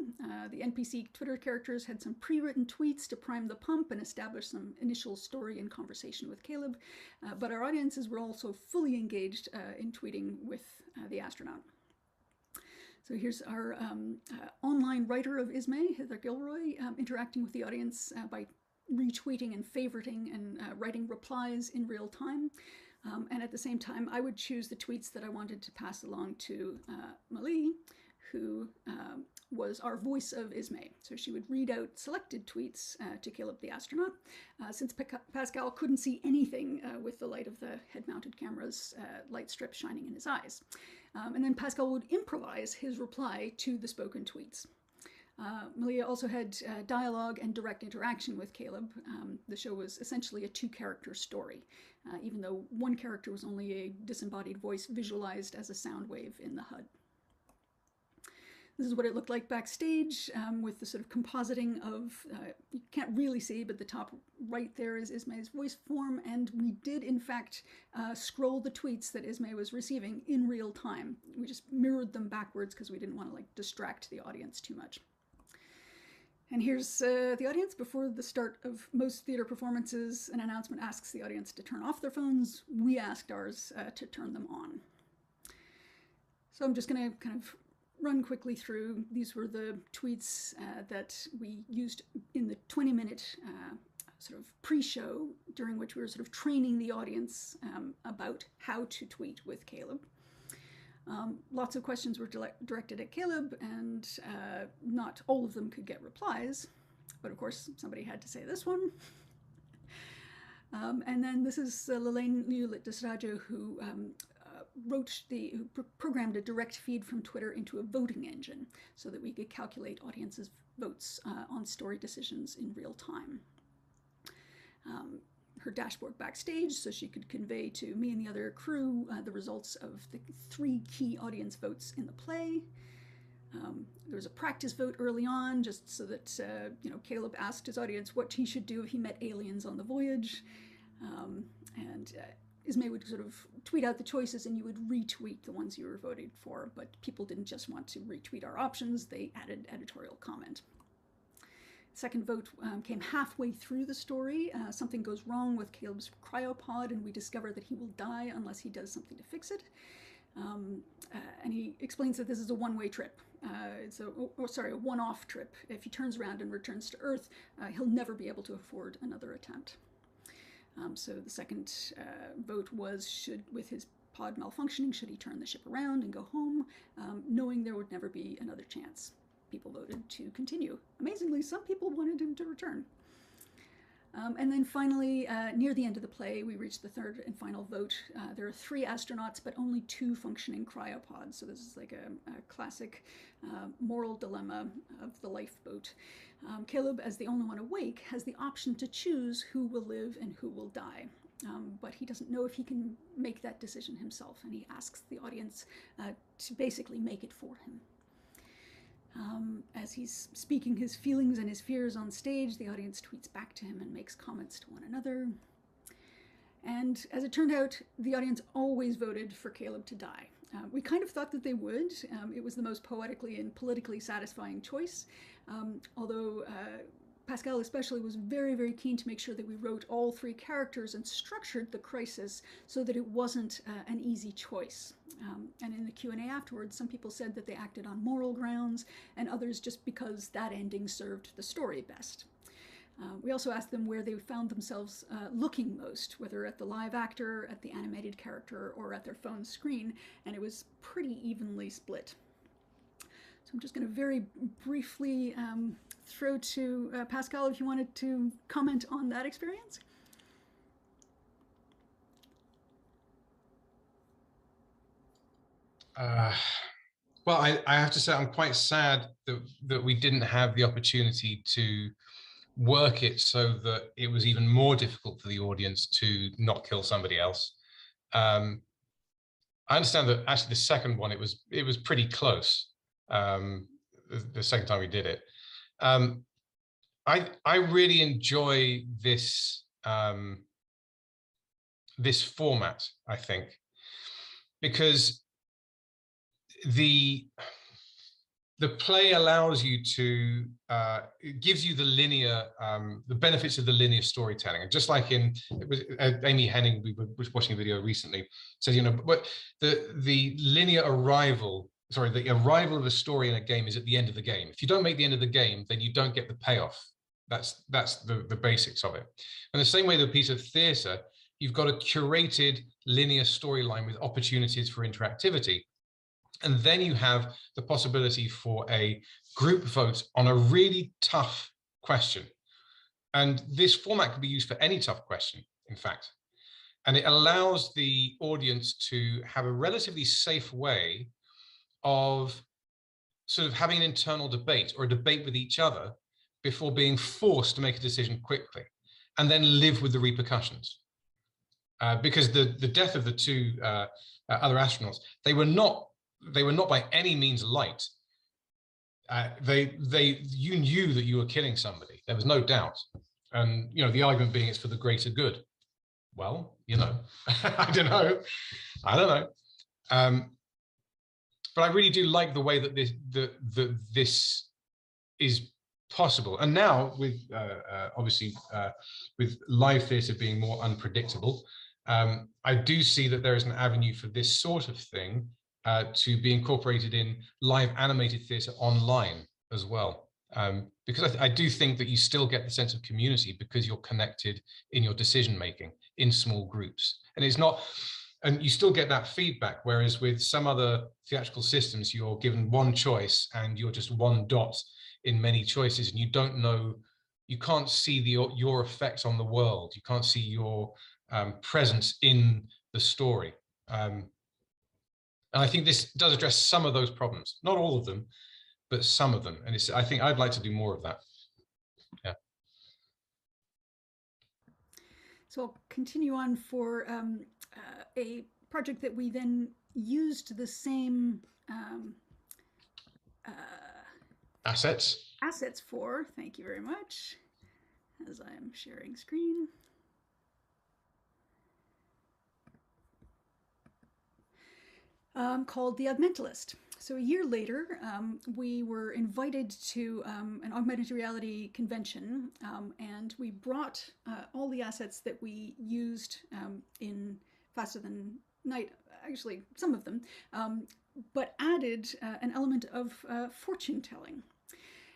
Speaker 1: The NPC Twitter characters had some pre-written tweets to prime the pump and establish some initial story and conversation with Caleb, but our audiences were also fully engaged in tweeting with the astronaut. So here's our online writer of Ismay, Heather Gilroy, interacting with the audience by retweeting and favoriting and writing replies in real time. And at the same time, I would choose the tweets that I wanted to pass along to Malie, who was our voice of Ismay. So she would read out selected tweets to Caleb the astronaut. Since Pascal couldn't see anything with the light of the head-mounted camera's light strip shining in his eyes. And then Pascal would improvise his reply to the spoken tweets. Malia also had dialogue and direct interaction with Caleb. The show was essentially a two-character story, even though one character was only a disembodied voice visualized as a sound wave in the HUD. This is what it looked like backstage, with the sort of compositing of, you can't really see, but the top right there is Ismay's voice form, and we did in fact scroll the tweets that Ismay was receiving in real time. We just mirrored them backwards because we didn't want to like distract the audience too much. And here's the audience before the start of most theater performances. An announcement asks the audience to turn off their phones. We asked ours to turn them on. So I'm just going to kind of run quickly through. These were the tweets that we used in the 20-minute sort of pre-show, during which we were sort of training the audience about how to tweet with Caleb. Lots of questions were directed at Caleb, and not all of them could get replies. But of course, somebody had to say this one. And then this is Lelaine Hewlett-Desrajo, who programmed a direct feed from Twitter into a voting engine so that we could calculate audiences' votes on story decisions in real time. Her dashboard backstage so she could convey to me and the other crew the results of the 3 key audience votes in the play. There was a practice vote early on, just so that Caleb asked his audience what he should do if he met aliens on the voyage. And Ismay would sort of tweet out the choices, and you would retweet the ones you were voting for. But people didn't just want to retweet our options, they added editorial comment. Second vote came halfway through the story. Something goes wrong with Caleb's cryopod, and we discover that he will die unless he does something to fix it. And he explains that this is a one-way trip. It's a one-off trip. If he turns around and returns to Earth, he'll never be able to afford another attempt. So the second vote was, with his pod malfunctioning, should he turn the ship around and go home, knowing there would never be another chance. People voted to continue. Amazingly, some people wanted him to return. And then finally, near the end of the play, we reached the third and final vote. There are 3 astronauts, but only 2 functioning cryopods. So this is like a classic moral dilemma of the lifeboat. Caleb, as the only one awake, has the option to choose who will live and who will die. But he doesn't know if he can make that decision himself, and he asks the audience to basically make it for him. As he's speaking his feelings and his fears on stage, the audience tweets back to him and makes comments to one another. And as it turned out, the audience always voted for Caleb to die. We kind of thought that they would. It was the most poetically and politically satisfying choice, although Pascal especially was very, very keen to make sure that we wrote all 3 characters and structured the crisis so that it wasn't an easy choice. And in the Q&A afterwards, some people said that they acted on moral grounds, and others just because that ending served the story best. We also asked them where they found themselves looking most, whether at the live actor, at the animated character, or at their phone screen, and it was pretty evenly split. So I'm just going to very briefly throw to Pascal if you wanted to comment on that experience.
Speaker 2: Well, I have to say I'm quite sad that we didn't have the opportunity to work it so that it was even more difficult for the audience to not kill somebody else. I understand that actually the second one, it was pretty close. The second time we did it. I really enjoy this this format, I think, because the play allows you to, it gives you the linear, the benefits of the linear storytelling. And just like it was Amy Henning, we were watching a video recently, says, but the linear arrival, the arrival of the story in a game is at the end of the game. If you don't make the end of the game, then you don't get the payoff. That's the basics of it. And the same way, the piece of theatre, you've got a curated linear storyline with opportunities for interactivity. And then you have the possibility for a group vote on a really tough question. And this format can be used for any tough question, in fact. And it allows the audience to have a relatively safe way of sort of having an internal debate or a debate with each other before being forced to make a decision quickly, and then live with the repercussions. Because the death of the two other astronauts, they were not by any means light. You knew that you were killing somebody. There was no doubt. And, the argument being it's for the greater good. Well, I don't know. But I really do like the way that this is possible. And now with, obviously, with live theatre being more unpredictable, I do see that there is an avenue for this sort of thing to be incorporated in live animated theatre online as well. Because I do think that you still get the sense of community because you're connected in your decision making in small groups. And it's not, and you still get that feedback, whereas with some other theatrical systems, you're given one choice and you're just one dot in many choices, and you don't know, you can't see your effect on the world. You can't see your presence in the story. And I think this does address some of those problems, not all of them, but some of them. And I think I'd like to do more of that. Yeah.
Speaker 1: So I'll continue on for a project that we then used the same assets for. Thank you very much. As I am sharing screen. Called The Augmentalist. So a year later, we were invited to an augmented reality convention, and we brought all the assets that we used in Faster Than Night, actually some of them, but added an element of fortune telling.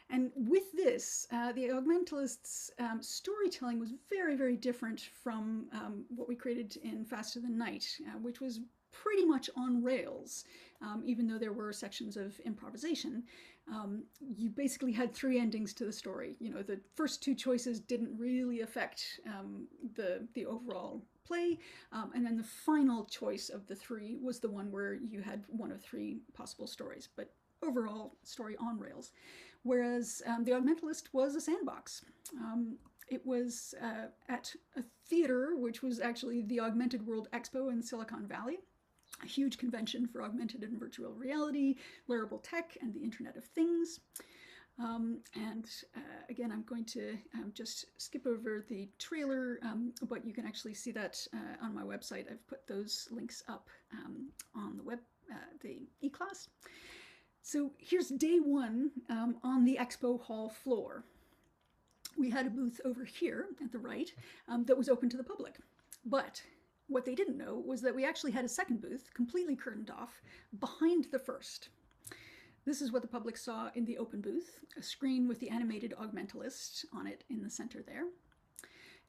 Speaker 1: And with this, the Augmentalist's storytelling was very, very different from what we created in Faster Than Night, which was pretty much on rails, even though there were sections of improvisation. You basically had three endings to the story. The first two choices didn't really affect the overall play, and then the final choice of the three was the one where you had one of three possible stories, but overall story on rails. Whereas The Augmentalist was a sandbox. It was at a theater, which was actually the Augmented World Expo in Silicon Valley, a huge convention for augmented and virtual reality, wearable tech, and the Internet of Things. Again, I'm going to just skip over the trailer, but you can actually see that on my website. I've put those links up on the web, the e-class. So here's day one on the expo hall floor. We had a booth over here at the right that was open to the public. But what they didn't know was that we actually had a second booth, completely curtained off, behind the first. This is what the public saw in the open booth, a screen with the animated Augmentalist on it in the center there,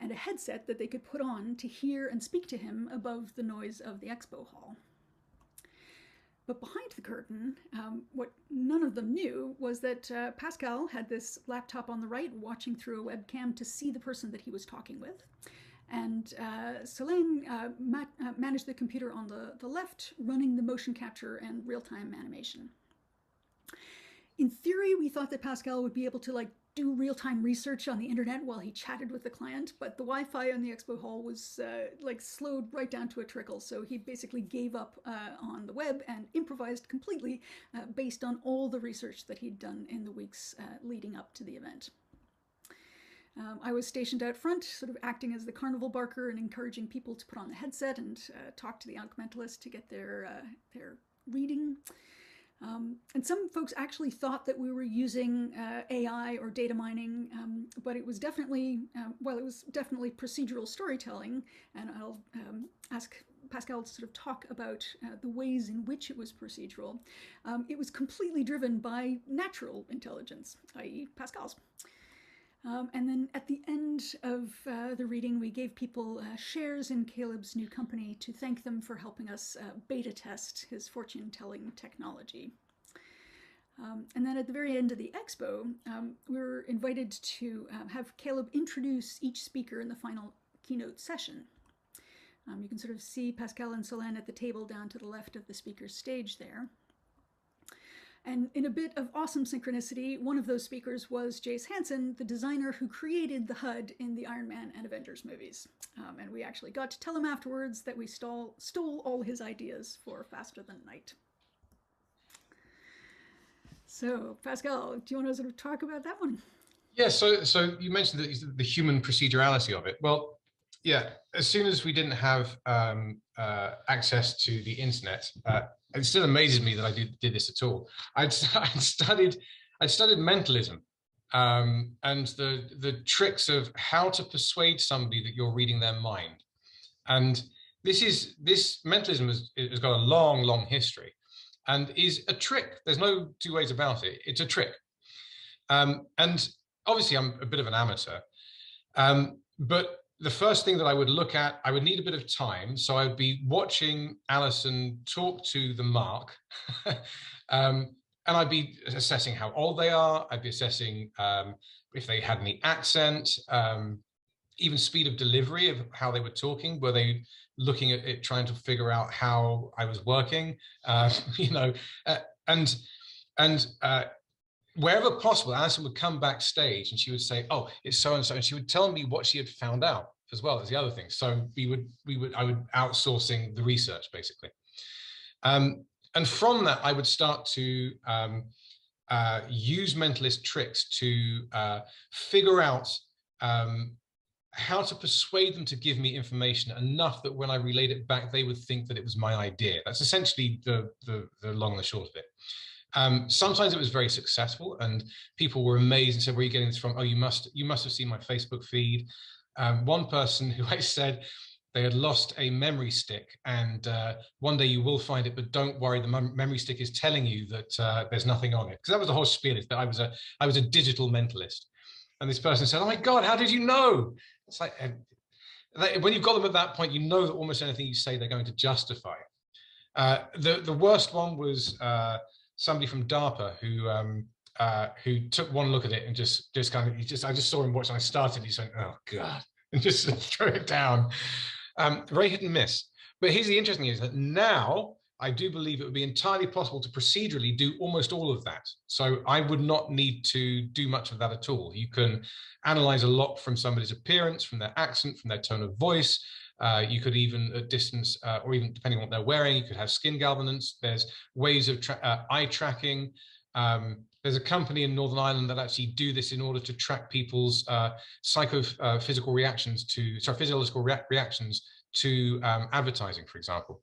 Speaker 1: and a headset that they could put on to hear and speak to him above the noise of the expo hall. But behind the curtain, what none of them knew was that Pascal had this laptop on the right watching through a webcam to see the person that he was talking with. And Selene managed the computer on the left, running the motion capture and real-time animation. In theory, we thought that Pascal would be able to do real-time research on the internet while he chatted with the client, but the Wi-Fi in the expo hall was slowed right down to a trickle, so he basically gave up on the web and improvised completely based on all the research that he'd done in the weeks leading up to the event. I was stationed out front, sort of acting as the carnival barker and encouraging people to put on the headset and talk to the Augmentalist to get their reading. And some folks actually thought that we were using AI or data mining, but it was definitely, well, it was definitely procedural storytelling. And I'll ask Pascal to sort of talk about the ways in which it was procedural. It was completely driven by natural intelligence, i.e. Pascal's. And then at the end of the reading, we gave people shares in Caleb's new company to thank them for helping us beta test his fortune-telling technology. And then at the very end of the expo, we were invited to have Caleb introduce each speaker in the final keynote session. You can sort of see Pascal and Solène at the table down to the left of the speaker's stage there. And in a bit of awesome synchronicity, one of those speakers was Jace Hansen, the designer who created the HUD in the Iron Man and Avengers movies. And we actually got to tell him afterwards that we stole all his ideas for Faster Than Night. So, Pascal, do you want to sort of talk about that one?
Speaker 2: Yeah, so you mentioned the human procedurality of it. Well, yeah, as soon as we didn't have access to the internet, it still amazes me that I did this at all. I'd studied mentalism and the tricks of how to persuade somebody that you're reading their mind. And this mentalism has got a long history and is a trick. There's no two ways about it. It's a trick. And obviously I'm a bit of an amateur, but the first thing that I would look at, I would need a bit of time. So I would be watching Alison talk to the mark. And I'd be assessing how old they are. I'd be assessing if they had any accent, even speed of delivery of how they were talking. Were they looking at it, trying to figure out how I was working? You know, and wherever possible, Alison would come backstage and she would say, "Oh, it's so and so," and she would tell me what she had found out as well as the other things. So I would outsourcing the research basically, and from that I would start to use mentalist tricks to figure out how to persuade them to give me information enough that when I relayed it back, they would think that it was my idea. That's essentially the long and the short of it. Sometimes it was very successful and people were amazed and said, "Where are you getting this from?" "Oh, you must have seen my Facebook feed." One person who I said they had lost a memory stick and one day you will find it, but don't worry, the memory stick is telling you that there's nothing on it. Because that was the whole spiel, is that I was a digital mentalist. And this person said, "Oh my God, how did you know?" It's like, when you've got them at that point, you know that almost anything you say, they're going to justify. The worst one was somebody from DARPA who took one look at it and just kind of, I just saw him watch and I started, he said, "Oh God," and just throw it down. Very hit and miss. But here's the interesting thing is that now I do believe it would be entirely possible to procedurally do almost all of that. So I would not need to do much of that at all. You can analyze a lot from somebody's appearance, from their accent, from their tone of voice. You could even at distance, or even depending on what they're wearing, you could have skin galvanance. There's ways of eye tracking. There's a company in Northern Ireland that actually do this in order to track people's physiological reactions to advertising, for example.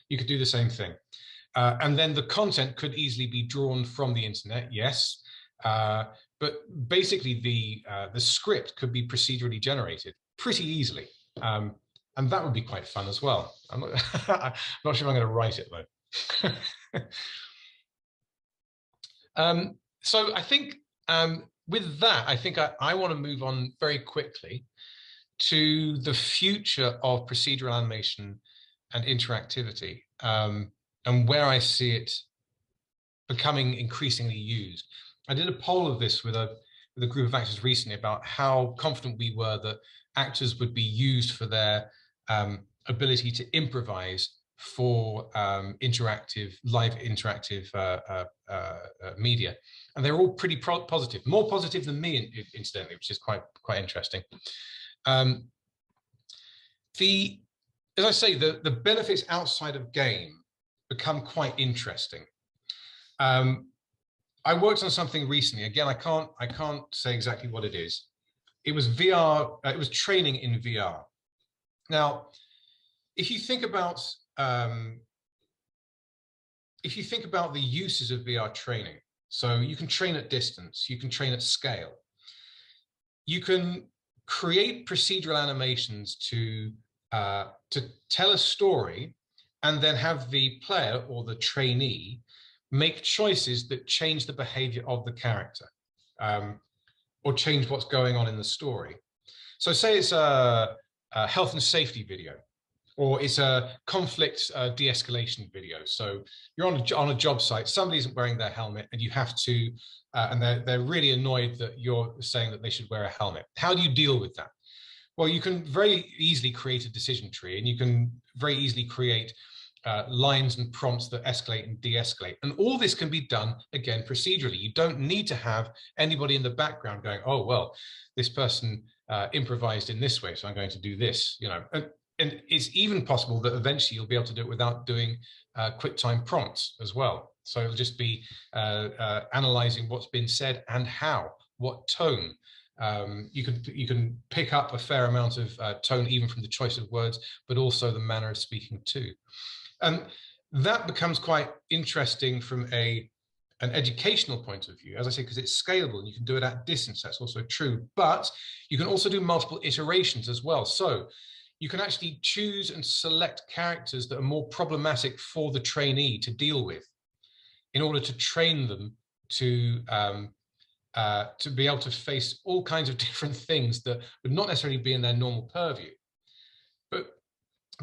Speaker 2: You could do the same thing. And then the content could easily be drawn from the internet, yes. But basically the script could be procedurally generated pretty easily. And that would be quite fun as well. I'm not sure if I'm going to write it though. So I think with that, I think I want to move on very quickly to the future of procedural animation and interactivity, and where I see it becoming increasingly used. I did a poll of this with a group of actors recently about how confident we were that actors would be used for their ability to improvise for live interactive media, and they're all pretty positive, more positive than me, incidentally, which is quite interesting. As I say, the benefits outside of game become quite interesting. I worked on something recently. Again, I can't say exactly what it is. It was VR. It was training in VR. Now, if you think about if you think about the uses of VR training, so you can train at distance, you can train at scale, you can create procedural animations to tell a story, and then have the player or the trainee make choices that change the behavior of the character, or change what's going on in the story. So say it's a health and safety video, or it's a conflict de-escalation video. So you're on a job site, somebody isn't wearing their helmet, and you have to, and they're really annoyed that you're saying that they should wear a helmet. How do you deal with that? Well, you can very easily create a decision tree, and you can very easily create lines and prompts that escalate and de-escalate. And all this can be done, again, procedurally. You don't need to have anybody in the background going, oh, well, this person improvised in this way, so I'm going to do this, you know. And it's even possible that eventually you'll be able to do it without doing QuickTime prompts as well. So it'll just be analyzing what's been said and how, what tone. You can pick up a fair amount of tone even from the choice of words, but also the manner of speaking too. And that becomes quite interesting from an educational point of view, as I say, because it's scalable and you can do it at distance. That's also true, but you can also do multiple iterations as well. So you can actually choose and select characters that are more problematic for the trainee to deal with in order to train them to be able to face all kinds of different things that would not necessarily be in their normal purview. But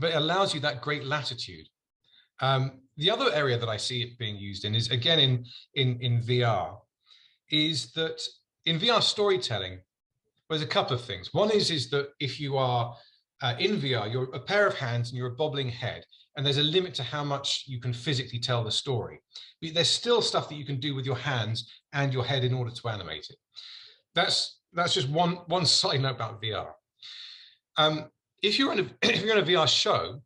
Speaker 2: it allows you that great latitude. The other area that I see it being used in is, again, in VR, is that in VR storytelling, there's a couple of things. One is that if you are in VR, you're a pair of hands and you're a bobbling head, and there's a limit to how much you can physically tell the story. But there's still stuff that you can do with your hands and your head in order to animate it. That's just one side note about VR. If you're in a VR show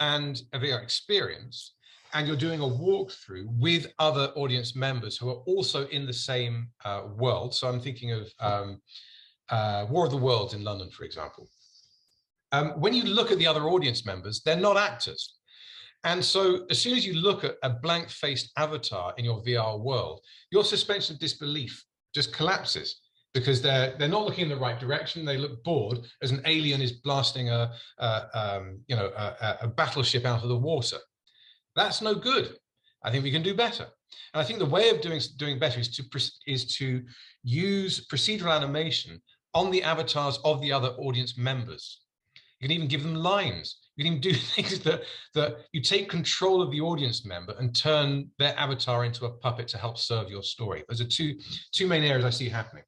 Speaker 2: and a VR experience, and you're doing a walkthrough with other audience members who are also in the same world, so I'm thinking of War of the Worlds in London, for example. When you look at the other audience members, they're not actors. And so as soon as you look at a blank-faced avatar in your VR world, your suspension of disbelief just collapses, because they're not looking in the right direction. They look bored as an alien is blasting a battleship out of the water. That's no good. I think we can do better. And I think the way of doing better is to use procedural animation on the avatars of the other audience members. You can even give them lines. You can even do things that you take control of the audience member and turn their avatar into a puppet to help serve your story. Those are two main areas I see happening.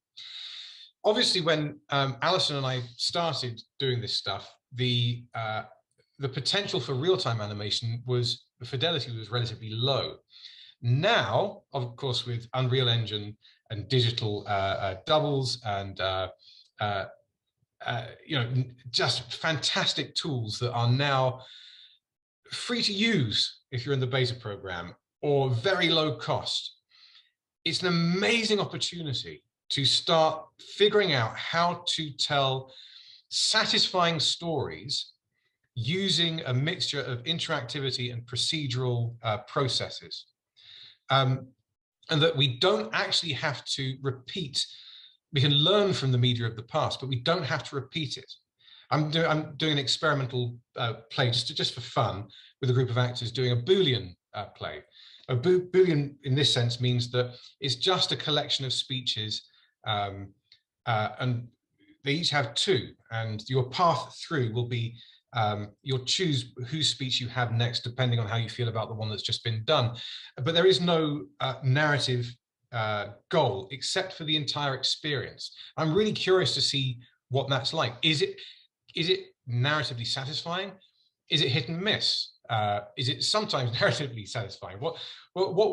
Speaker 2: Obviously, when Alison and I started doing this stuff, the potential for real-time animation the fidelity was relatively low. Now, of course, with Unreal Engine and digital doubles and just fantastic tools that are now free to use if you're in the beta program, or very low cost. It's an amazing opportunity to start figuring out how to tell satisfying stories using a mixture of interactivity and procedural processes. And that we don't actually have to repeat. We can learn from the media of the past, but we don't have to repeat it. I'm doing an experimental play just for fun with a group of actors doing a Boolean play. A Boolean in this sense means that it's just a collection of speeches, and they each have two, and your path through will be you'll choose whose speech you have next depending on how you feel about the one that's just been done. But there is no narrative goal except for the entire experience. I'm really curious to see what that's like. Is it narratively satisfying? Is it hit and miss? Is it sometimes narratively satisfying? What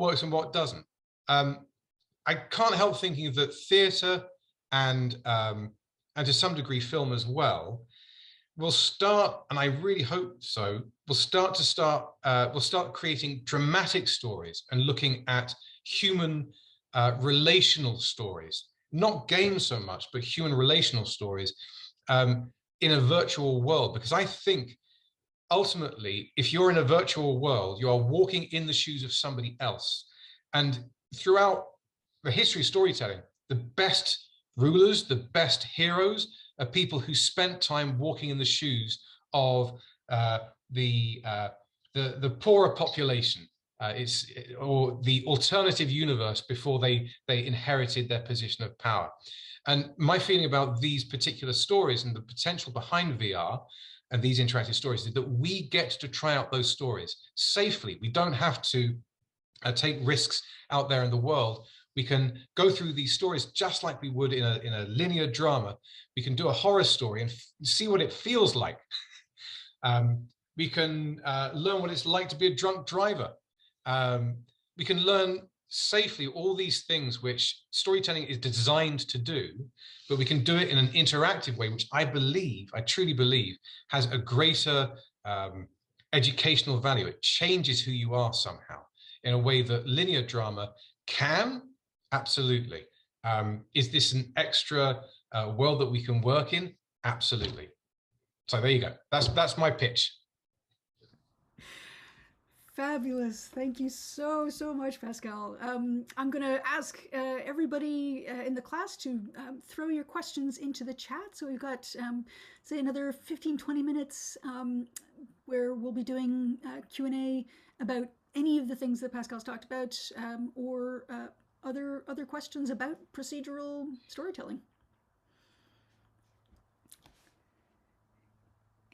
Speaker 2: works and what doesn't? I can't help thinking that theatre and to some degree film as well will start, and I really hope so, will start creating dramatic stories and looking at human relational stories, not games so much, but human relational stories in a virtual world. Because I think ultimately, if you're in a virtual world, you are walking in the shoes of somebody else. And throughout the history of storytelling, the best rulers, the best heroes are people who spent time walking in the shoes of the poorer population, or the alternative universe before they inherited their position of power. And my feeling about these particular stories and the potential behind VR and these interactive stories is that we get to try out those stories safely. We don't have to take risks out there in the world. We can go through these stories just like we would in a linear drama. We can do a horror story and see what it feels like. We can learn what it's like to be a drunk driver. We can learn safely all these things which storytelling is designed to do, but we can do it in an interactive way, which I truly believe, has a greater educational value. It changes who you are somehow in a way that linear drama can. Absolutely. Is this an extra world that we can work in? Absolutely. So there you go. That's my pitch.
Speaker 1: Fabulous. Thank you so much, Pascal. I'm going to ask everybody in the class to throw your questions into the chat. So we've got, say, another 15-20 minutes where we'll be doing Q&A about any of the things that Pascal's talked about, or other questions about procedural storytelling.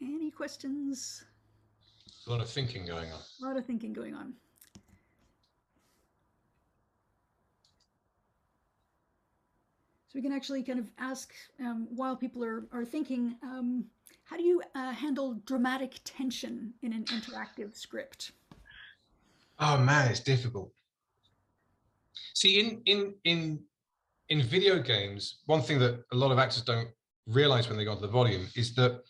Speaker 1: Any questions?
Speaker 2: A lot of thinking going on.
Speaker 1: A lot of thinking going on. So we can actually kind of ask, while people are thinking, how do you handle dramatic tension in an interactive script?
Speaker 2: Oh man, it's difficult. See, in video games, one thing that a lot of actors don't realize when they go onto the volume is that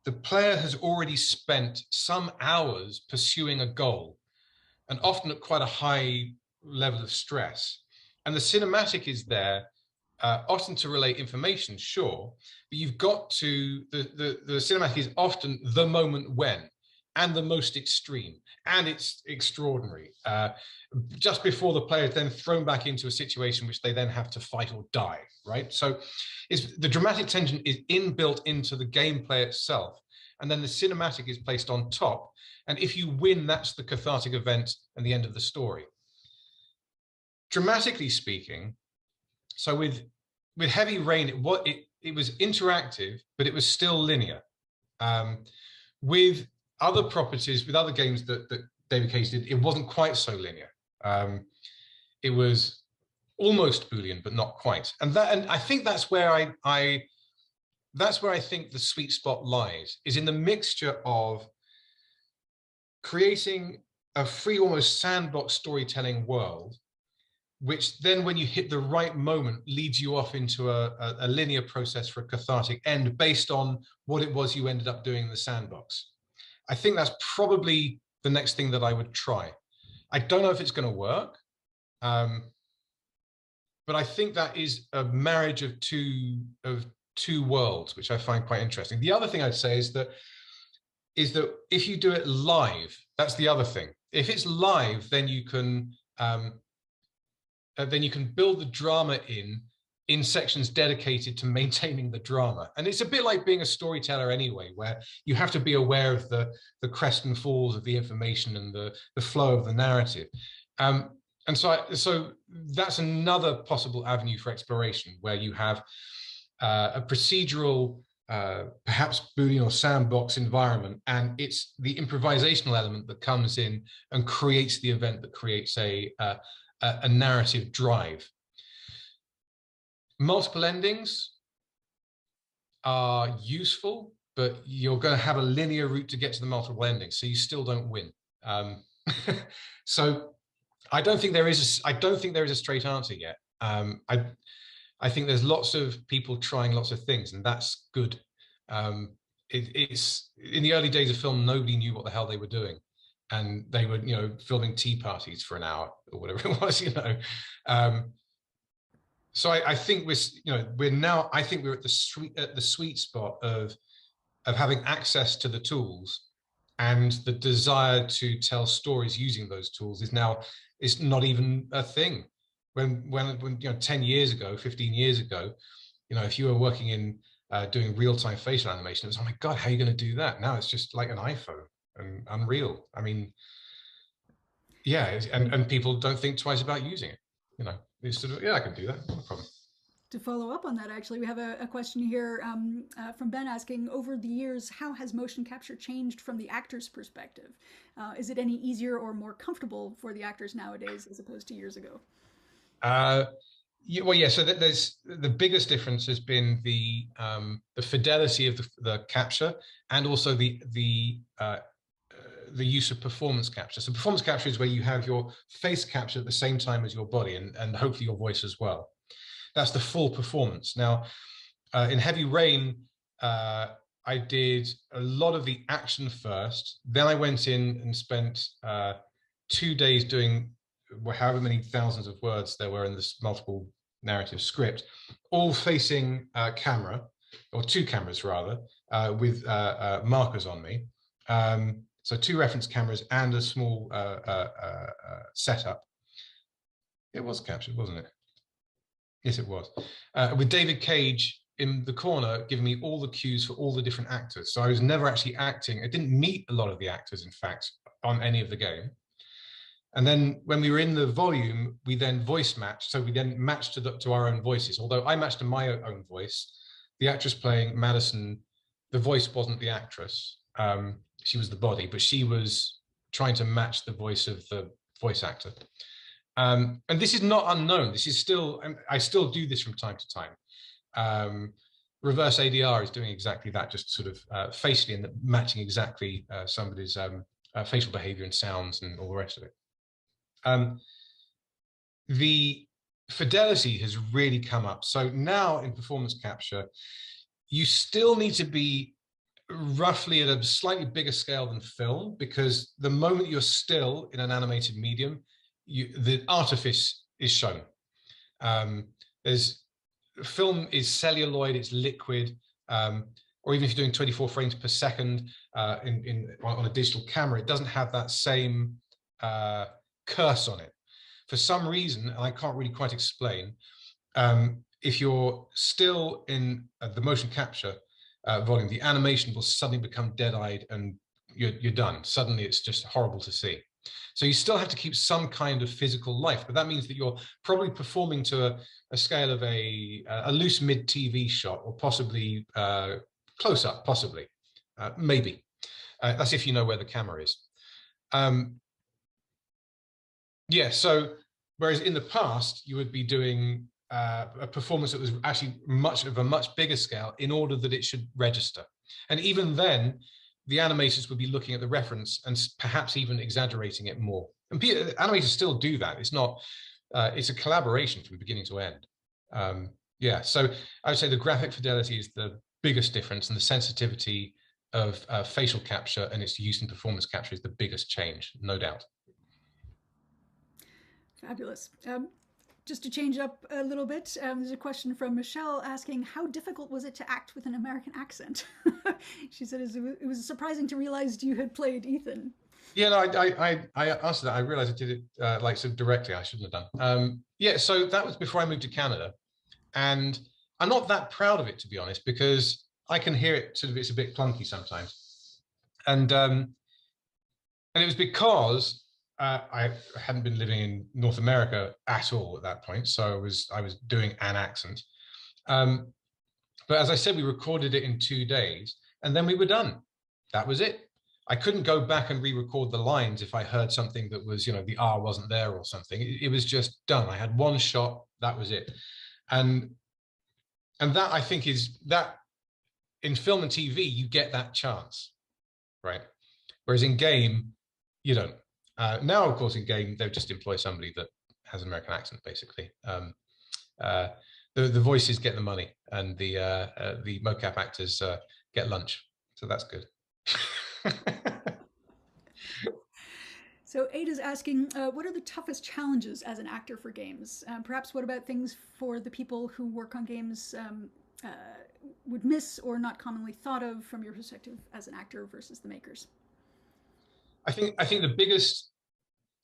Speaker 2: the player has already spent some hours pursuing a goal, and often at quite a high level of stress. And the cinematic is there, often to relate information, sure, but you've got to, the cinematic is often the moment when, and the most extreme, and it's extraordinary. Just before the player is then thrown back into a situation which they then have to fight or die, right? So the dramatic tension is inbuilt into the gameplay itself, and then the cinematic is placed on top. And if you win, that's the cathartic event and the end of the story. Dramatically speaking, so with Heavy Rain, it was interactive, but it was still linear. With other properties, with other games that David Cage did, it wasn't quite so linear. It was almost Boolean, but not quite. And I think that's where I think the sweet spot lies, is in the mixture of creating a free, almost sandbox storytelling world, which then when you hit the right moment leads you off into a linear process for a cathartic end based on what it was you ended up doing in the sandbox. I think that's probably the next thing that I would try. I don't know if it's going to work, but I think that is a marriage of two worlds, which I find quite interesting. The other thing I'd say is that if you do it live, that's the other thing. If it's live, then you can build the drama in sections dedicated to maintaining the drama. And it's a bit like being a storyteller anyway, where you have to be aware of the crest and falls of the information and the flow of the narrative. And so that's another possible avenue for exploration, where you have a procedural, perhaps Boolean or sandbox environment, and it's the improvisational element that comes in and creates the event that creates a narrative drive. Multiple endings are useful, but you're going to have a linear route to get to the multiple endings, so you still don't win. So I don't think there is a straight answer yet. I think there's lots of people trying lots of things, and that's good. It's in the early days of film, nobody knew what the hell they were doing, and they were, filming tea parties for an hour or whatever it was, So I think we're now. I think we're at the sweet spot of having access to the tools and the desire to tell stories using those tools is not even a thing. When 10 years ago, 15 years ago, if you were working in doing real-time facial animation, it was, oh my God, how are you going to do that? Now it's just like an iPhone and Unreal. I mean, yeah, and people don't think twice about using it. It's sort of, yeah, I can do that, no problem.
Speaker 1: To follow up on that, actually, we have a question here from Ben asking, over the years, how has motion capture changed from the actor's perspective? Is it any easier or more comfortable for the actors nowadays as opposed to years ago?
Speaker 2: So there's the biggest difference has been the fidelity of the capture, and also the use of performance capture. So performance capture is where you have your face capture at the same time as your body, and hopefully your voice as well. That's the full performance. Now, in Heavy Rain, I did a lot of the action first. Then I went in and spent 2 days doing however many thousands of words there were in this multiple narrative script, all facing camera, or 2 cameras rather, with markers on me. So 2 reference cameras and a small setup. It was captured, wasn't it? Yes, it was. With David Cage in the corner giving me all the cues for all the different actors. So I was never actually acting. I didn't meet a lot of the actors, in fact, on any of the game. And then when we were in the volume, we then voice matched. So we then matched to our own voices. Although I matched to my own voice, the actress playing Madison, the voice wasn't the actress. She was the body, but she was trying to match the voice of the voice actor. And this is not unknown. This is still, I still do this from time to time. Reverse ADR is doing exactly that, just sort of facially and matching exactly somebody's facial behavior and sounds and all the rest of it. The fidelity has really come up. So now in performance capture, you still need to be roughly at a slightly bigger scale than film, because the moment you're still in an animated medium, the artifice is shown. Film is celluloid, it's liquid, or even if you're doing 24 frames per second on a digital camera, it doesn't have that same curse on it. For some reason, and I can't really quite explain, if you're still in the motion capture volume, the animation will suddenly become dead-eyed and you're done. Suddenly it's just horrible to see. So you still have to keep some kind of physical life, but that means that you're probably performing to a scale of a loose mid-TV shot, or possibly close-up, possibly, maybe. That's if you know where the camera is. Yeah, so whereas in the past, you would be doing a performance that was actually a much bigger scale in order that it should register. And even then, the animators would be looking at the reference and perhaps even exaggerating it more. And animators still do that. It's not, it's a collaboration from beginning to end. Yeah, so I would say the graphic fidelity is the biggest difference, and the sensitivity of facial capture and its use in performance capture is the biggest change, no doubt.
Speaker 1: Fabulous. Just to change up a little bit, there's a question from Michelle asking, how difficult was it to act with an American accent? She said it was surprising to realize you had played Ethan.
Speaker 2: Yeah, no, I answered that. I realized I did it like so directly. I shouldn't have done. Yeah, so that was before I moved to Canada. And I'm not that proud of it, to be honest, because I can hear it sort of, it's a bit clunky sometimes. And it was because I hadn't been living in North America at all at that point, so I was doing an accent. But as I said, we recorded it in 2 days, and then we were done. That was it. I couldn't go back and re-record the lines if I heard something that was, the R wasn't there or something. It was just done. I had one shot. That was it. And that, I think, is that in film and TV, you get that chance, right? Whereas in game, you don't. Now, of course, in game, they'll just employ somebody that has an American accent, basically. The voices get the money, and the mocap actors get lunch. So that's good.
Speaker 1: So Ada's asking, what are the toughest challenges as an actor for games? Perhaps what about things for the people who work on games would miss or not commonly thought of from your perspective as an actor versus the makers?
Speaker 2: think the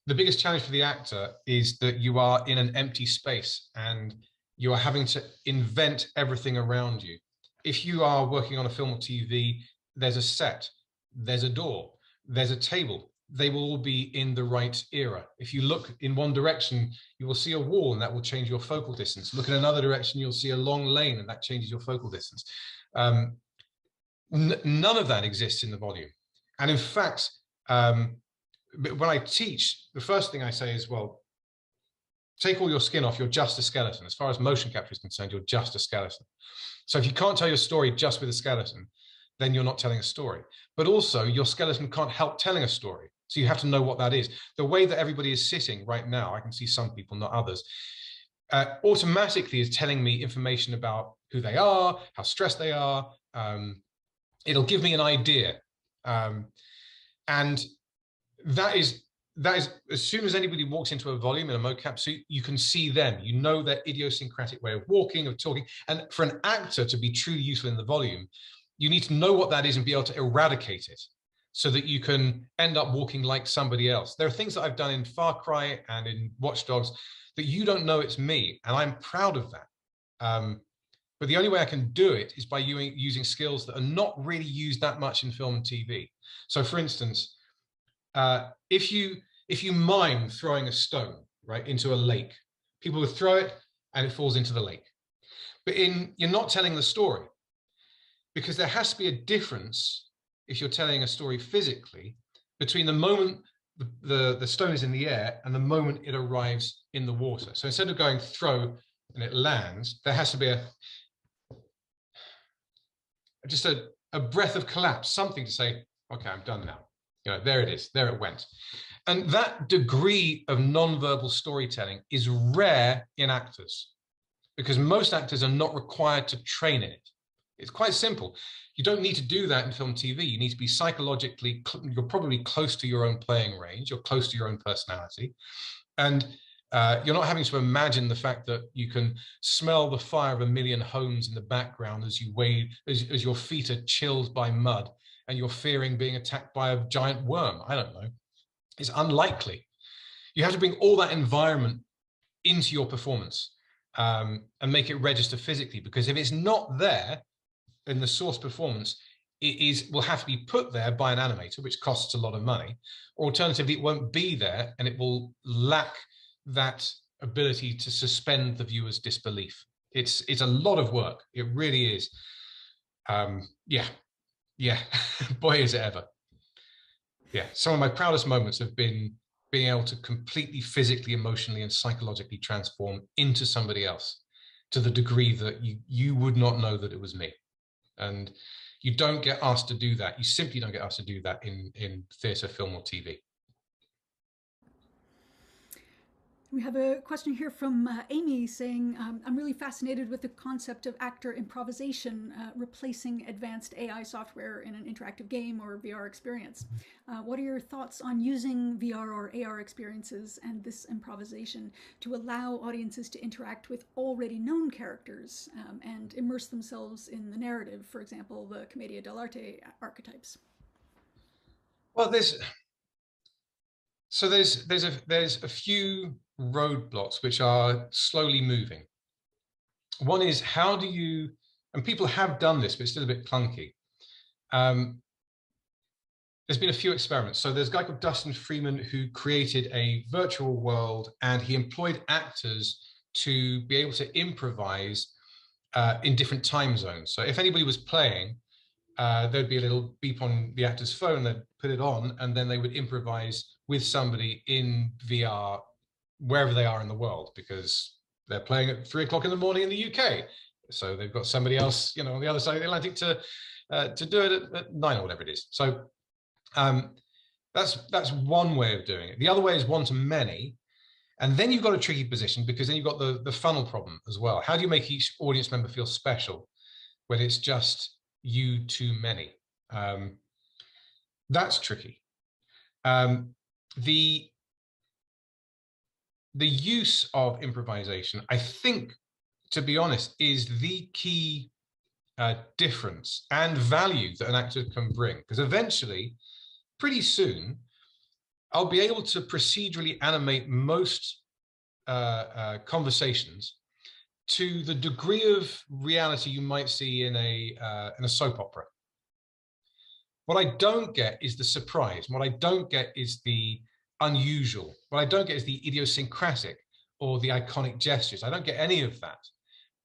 Speaker 2: biggest challenge for the actor is that you are in an empty space and you are having to invent everything around you. If you are working on a film or TV, there's a set, there's a door, there's a table. They will all be in the right era. If you look in one direction, you will see a wall and that will change your focal distance. Look in another direction, you'll see a long lane and that changes your focal distance. None of that exists in the volume. And in fact, when I teach, the first thing I say is, well, take all your skin off, you're just a skeleton. As far as motion capture is concerned, you're just a skeleton. So if you can't tell your story just with a skeleton, then you're not telling a story. But also, your skeleton can't help telling a story. So you have to know what that is. The way that everybody is sitting right now, I can see some people, not others, automatically is telling me information about who they are, how stressed they are. It'll give me an idea. And that is, as soon as anybody walks into a volume in a mocap suit, you can see them. You know their idiosyncratic way of walking, of talking. And for an actor to be truly useful in the volume, you need to know what that is and be able to eradicate it so that you can end up walking like somebody else. There are things that I've done in Far Cry and in Watch Dogs that you don't know it's me, and I'm proud of that. But the only way I can do it is by using skills that are not really used that much in film and TV. So for instance, if you mime throwing a stone, right, into a lake, people would throw it and it falls into the lake. But you're not telling the story, because there has to be a difference if you're telling a story physically between the moment the stone is in the air and the moment it arrives in the water. So instead of going throw and it lands, there has to be just a breath of collapse, something to say, okay, I'm done now. You know, there it is, there it went. And that degree of non-verbal storytelling is rare in actors, because most actors are not required to train in it. It's quite simple. You don't need to do that in film and TV. You need to be psychologically, you're probably close to your own playing range, you're close to your own personality. And you're not having to imagine the fact that you can smell the fire of a million homes in the background as you wade, as your feet are chilled by mud and you're fearing being attacked by a giant worm. I don't know. It's unlikely. You have to bring all that environment into your performance and make it register physically, because if it's not there in the source performance, will have to be put there by an animator, which costs a lot of money, or alternatively, it won't be there and it will lack that ability to suspend the viewer's disbelief. It's a lot of work. It really is. Yeah. Boy, is it ever. Yeah, some of my proudest moments have been being able to completely physically, emotionally, and psychologically transform into somebody else to the degree that you would not know that it was me. And you don't get asked to do that. You simply don't get asked to do that in theatre, film, or TV.
Speaker 1: We have a question here from Amy saying, I'm really fascinated with the concept of actor improvisation replacing advanced AI software in an interactive game or VR experience. What are your thoughts on using VR or AR experiences and this improvisation to allow audiences to interact with already known characters and immerse themselves in the narrative, for example, the Commedia dell'arte archetypes?
Speaker 2: Well, there's a few roadblocks which are slowly moving. One is, how do you, and people have done this, but it's still a bit clunky. There's been a few experiments. So there's a guy called Dustin Freeman who created a virtual world, and he employed actors to be able to improvise in different time zones. So if anybody was playing, there'd be a little beep on the actor's phone, they'd put it on, and then they would improvise with somebody in VR wherever they are in the world, because they're playing at 3 o'clock in the morning in the UK. So they've got somebody else, you know, on the other side of the Atlantic to do it at 9 or whatever it is. So that's one way of doing it. The other way is one-to-many. And then you've got a tricky position, because then you've got the funnel problem as well. How do you make each audience member feel special when it's just you too many? That's tricky. The use of improvisation, I think, to be honest, is the key difference and value that an actor can bring. Because eventually, pretty soon, I'll be able to procedurally animate most conversations to the degree of reality you might see in a soap opera. What I don't get is the surprise. What I don't get is the unusual. What I don't get is the idiosyncratic or the iconic gestures. I don't get any of that.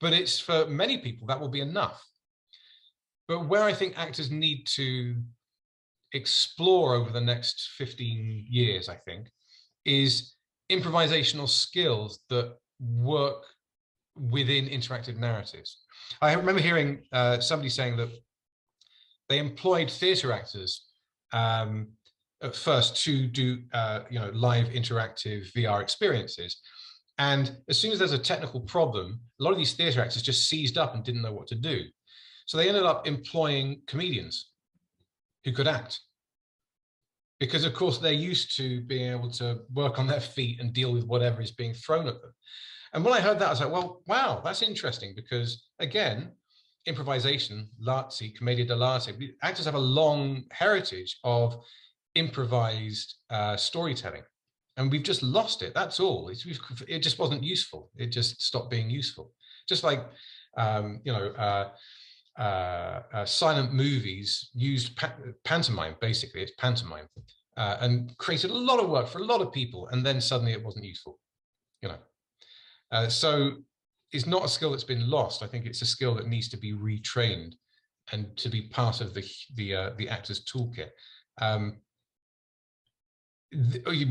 Speaker 2: But it's, for many people, that will be enough. But where I think actors need to explore over the next 15 years, I think, is improvisational skills that work within interactive narratives. I remember hearing somebody saying that they employed theatre actors at first to do live interactive VR experiences. And as soon as there's a technical problem, a lot of these theatre actors just seized up and didn't know what to do. So they ended up employing comedians who could act. Because of course they're used to being able to work on their feet and deal with whatever is being thrown at them. And when I heard that, I was like, well, wow, that's interesting, because again, improvisation, l'arte, commedia dell'arte, actors have a long heritage of improvised storytelling, and we've just lost it. That's all. It just wasn't useful. It just stopped being useful. Just like silent movies used pantomime. Basically, it's pantomime, and created a lot of work for a lot of people, and then suddenly it wasn't useful. So it's not a skill that's been lost. I think it's a skill that needs to be retrained and to be part of the actor's toolkit.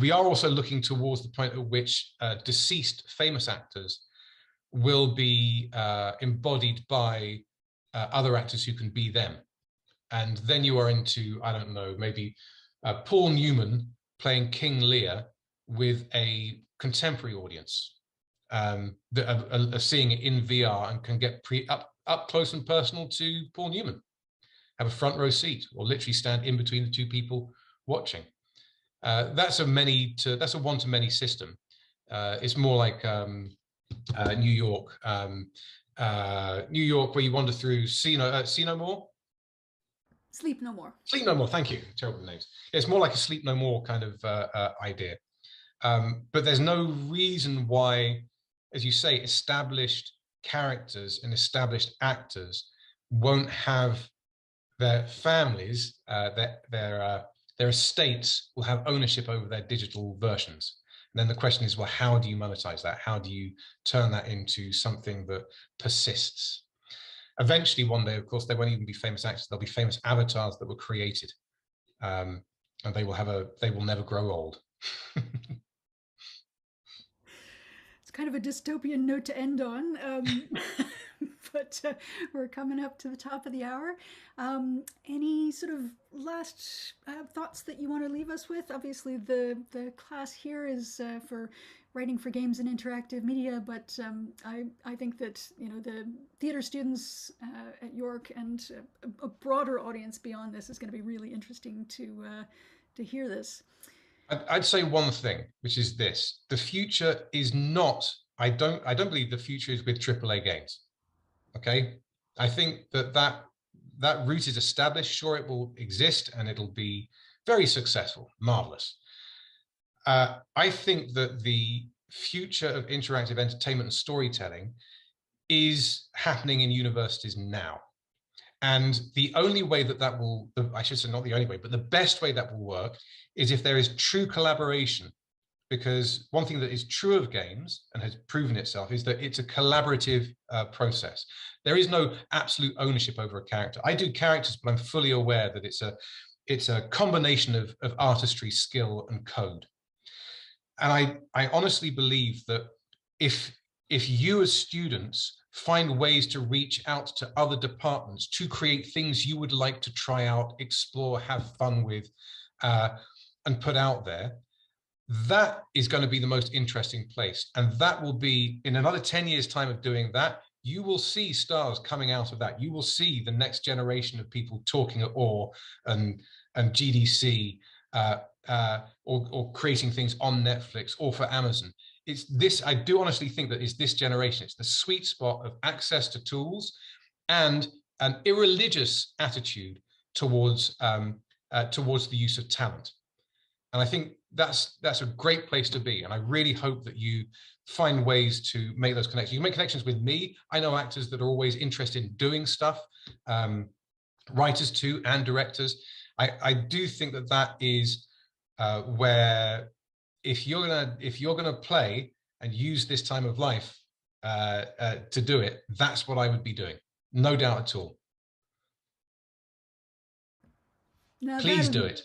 Speaker 2: We are also looking towards the point at which deceased famous actors will be embodied by other actors who can be them. And then you are into, I don't know, maybe Paul Newman playing King Lear with a contemporary audience that are seeing it in VR and can get up close and personal to Paul Newman, have a front row seat, or literally stand in between the two people watching. That's a one-to-many system. It's more like New York, where you wander through See No More.
Speaker 1: Sleep No More.
Speaker 2: Sleep No More. Thank you. Terrible names. It's more like a Sleep No More kind of idea. But there's no reason why, as you say, established characters and established actors won't have their families, their estates will have ownership over their digital versions. And then the question is, well, how do you monetize that? How do you turn that into something that persists? Eventually, one day, of course, they won't even be famous actors. They'll be famous avatars that were created, and they will never grow old.
Speaker 1: It's kind of a dystopian note to end on, but we're coming up to the top of the hour. Any sort of last thoughts that you want to leave us with? Obviously, the class here is for writing for games and interactive media, but I think that the theater students at York and a broader audience beyond this is going to be really interesting to hear this.
Speaker 2: I'd say one thing, which is this: the future is not. I don't believe the future is with AAA games. Okay, I think that route is established. Sure, it will exist and it'll be very successful, marvelous. I think that the future of interactive entertainment and storytelling is happening in universities now. And the only way that will, I should say not the only way, but the best way that will work is if there is true collaboration. Because one thing that is true of games and has proven itself is that it's a collaborative process. There is no absolute ownership over a character. I do characters, but I'm fully aware that it's a combination of artistry, skill, and code. And I honestly believe that if you as students find ways to reach out to other departments to create things you would like to try out, explore, have fun with, and put out there, that is going to be the most interesting place. And that will be, in another 10 years' time of doing that, you will see stars coming out of that. You will see the next generation of people talking at OR and GDC, or creating things on Netflix or for Amazon. It's this, I do honestly think that is this generation. It's the sweet spot of access to tools and an irreligious attitude towards the use of talent. And I think that's a great place to be. And I really hope that you find ways to make those connections. You can make connections with me. I know actors that are always interested in doing stuff, writers too, and directors. I do think that is where if you're gonna play and use this time of life to do it, that's what I would be doing. No doubt at all.
Speaker 1: Now
Speaker 2: Please do it.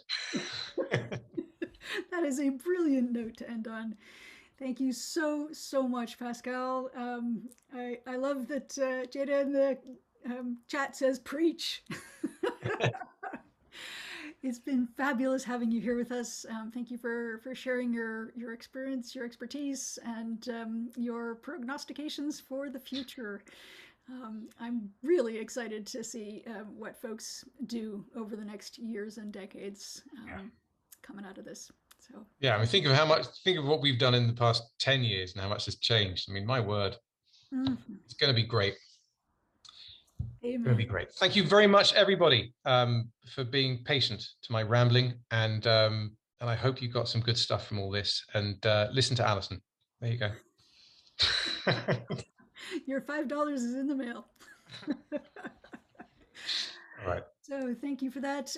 Speaker 1: That is a brilliant note to end on. Thank you so much, Pascal. I love that Jada in the chat says preach. It's been fabulous having you here with us. Thank you for sharing your experience, your expertise, and your prognostications for the future. I'm really excited to see what folks do over the next years and decades coming out of this. So
Speaker 2: yeah, I mean, think of what we've done in the past 10 years and how much has changed. I mean, my word, it's going to be great.
Speaker 1: Amen.
Speaker 2: It's going to be great. Thank you very much, everybody, for being patient to my rambling, and I hope you got some good stuff from all this. And listen to Alison. There you go.
Speaker 1: Your $5 is in the mail.
Speaker 2: All right.
Speaker 1: So thank you for that.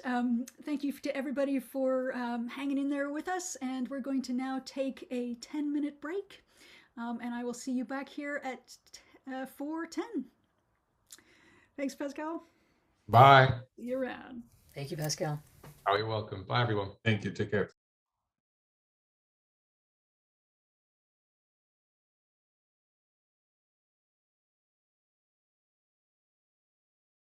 Speaker 1: Thank you to everybody for hanging in there with us. And we're going to now take a 10-minute break. And I will see you back here at 4:10. Thanks, Pascal.
Speaker 2: Bye.
Speaker 1: See you around.
Speaker 17: Thank you, Pascal.
Speaker 2: Oh, you're welcome. Bye, everyone.
Speaker 18: Thank you. Take care.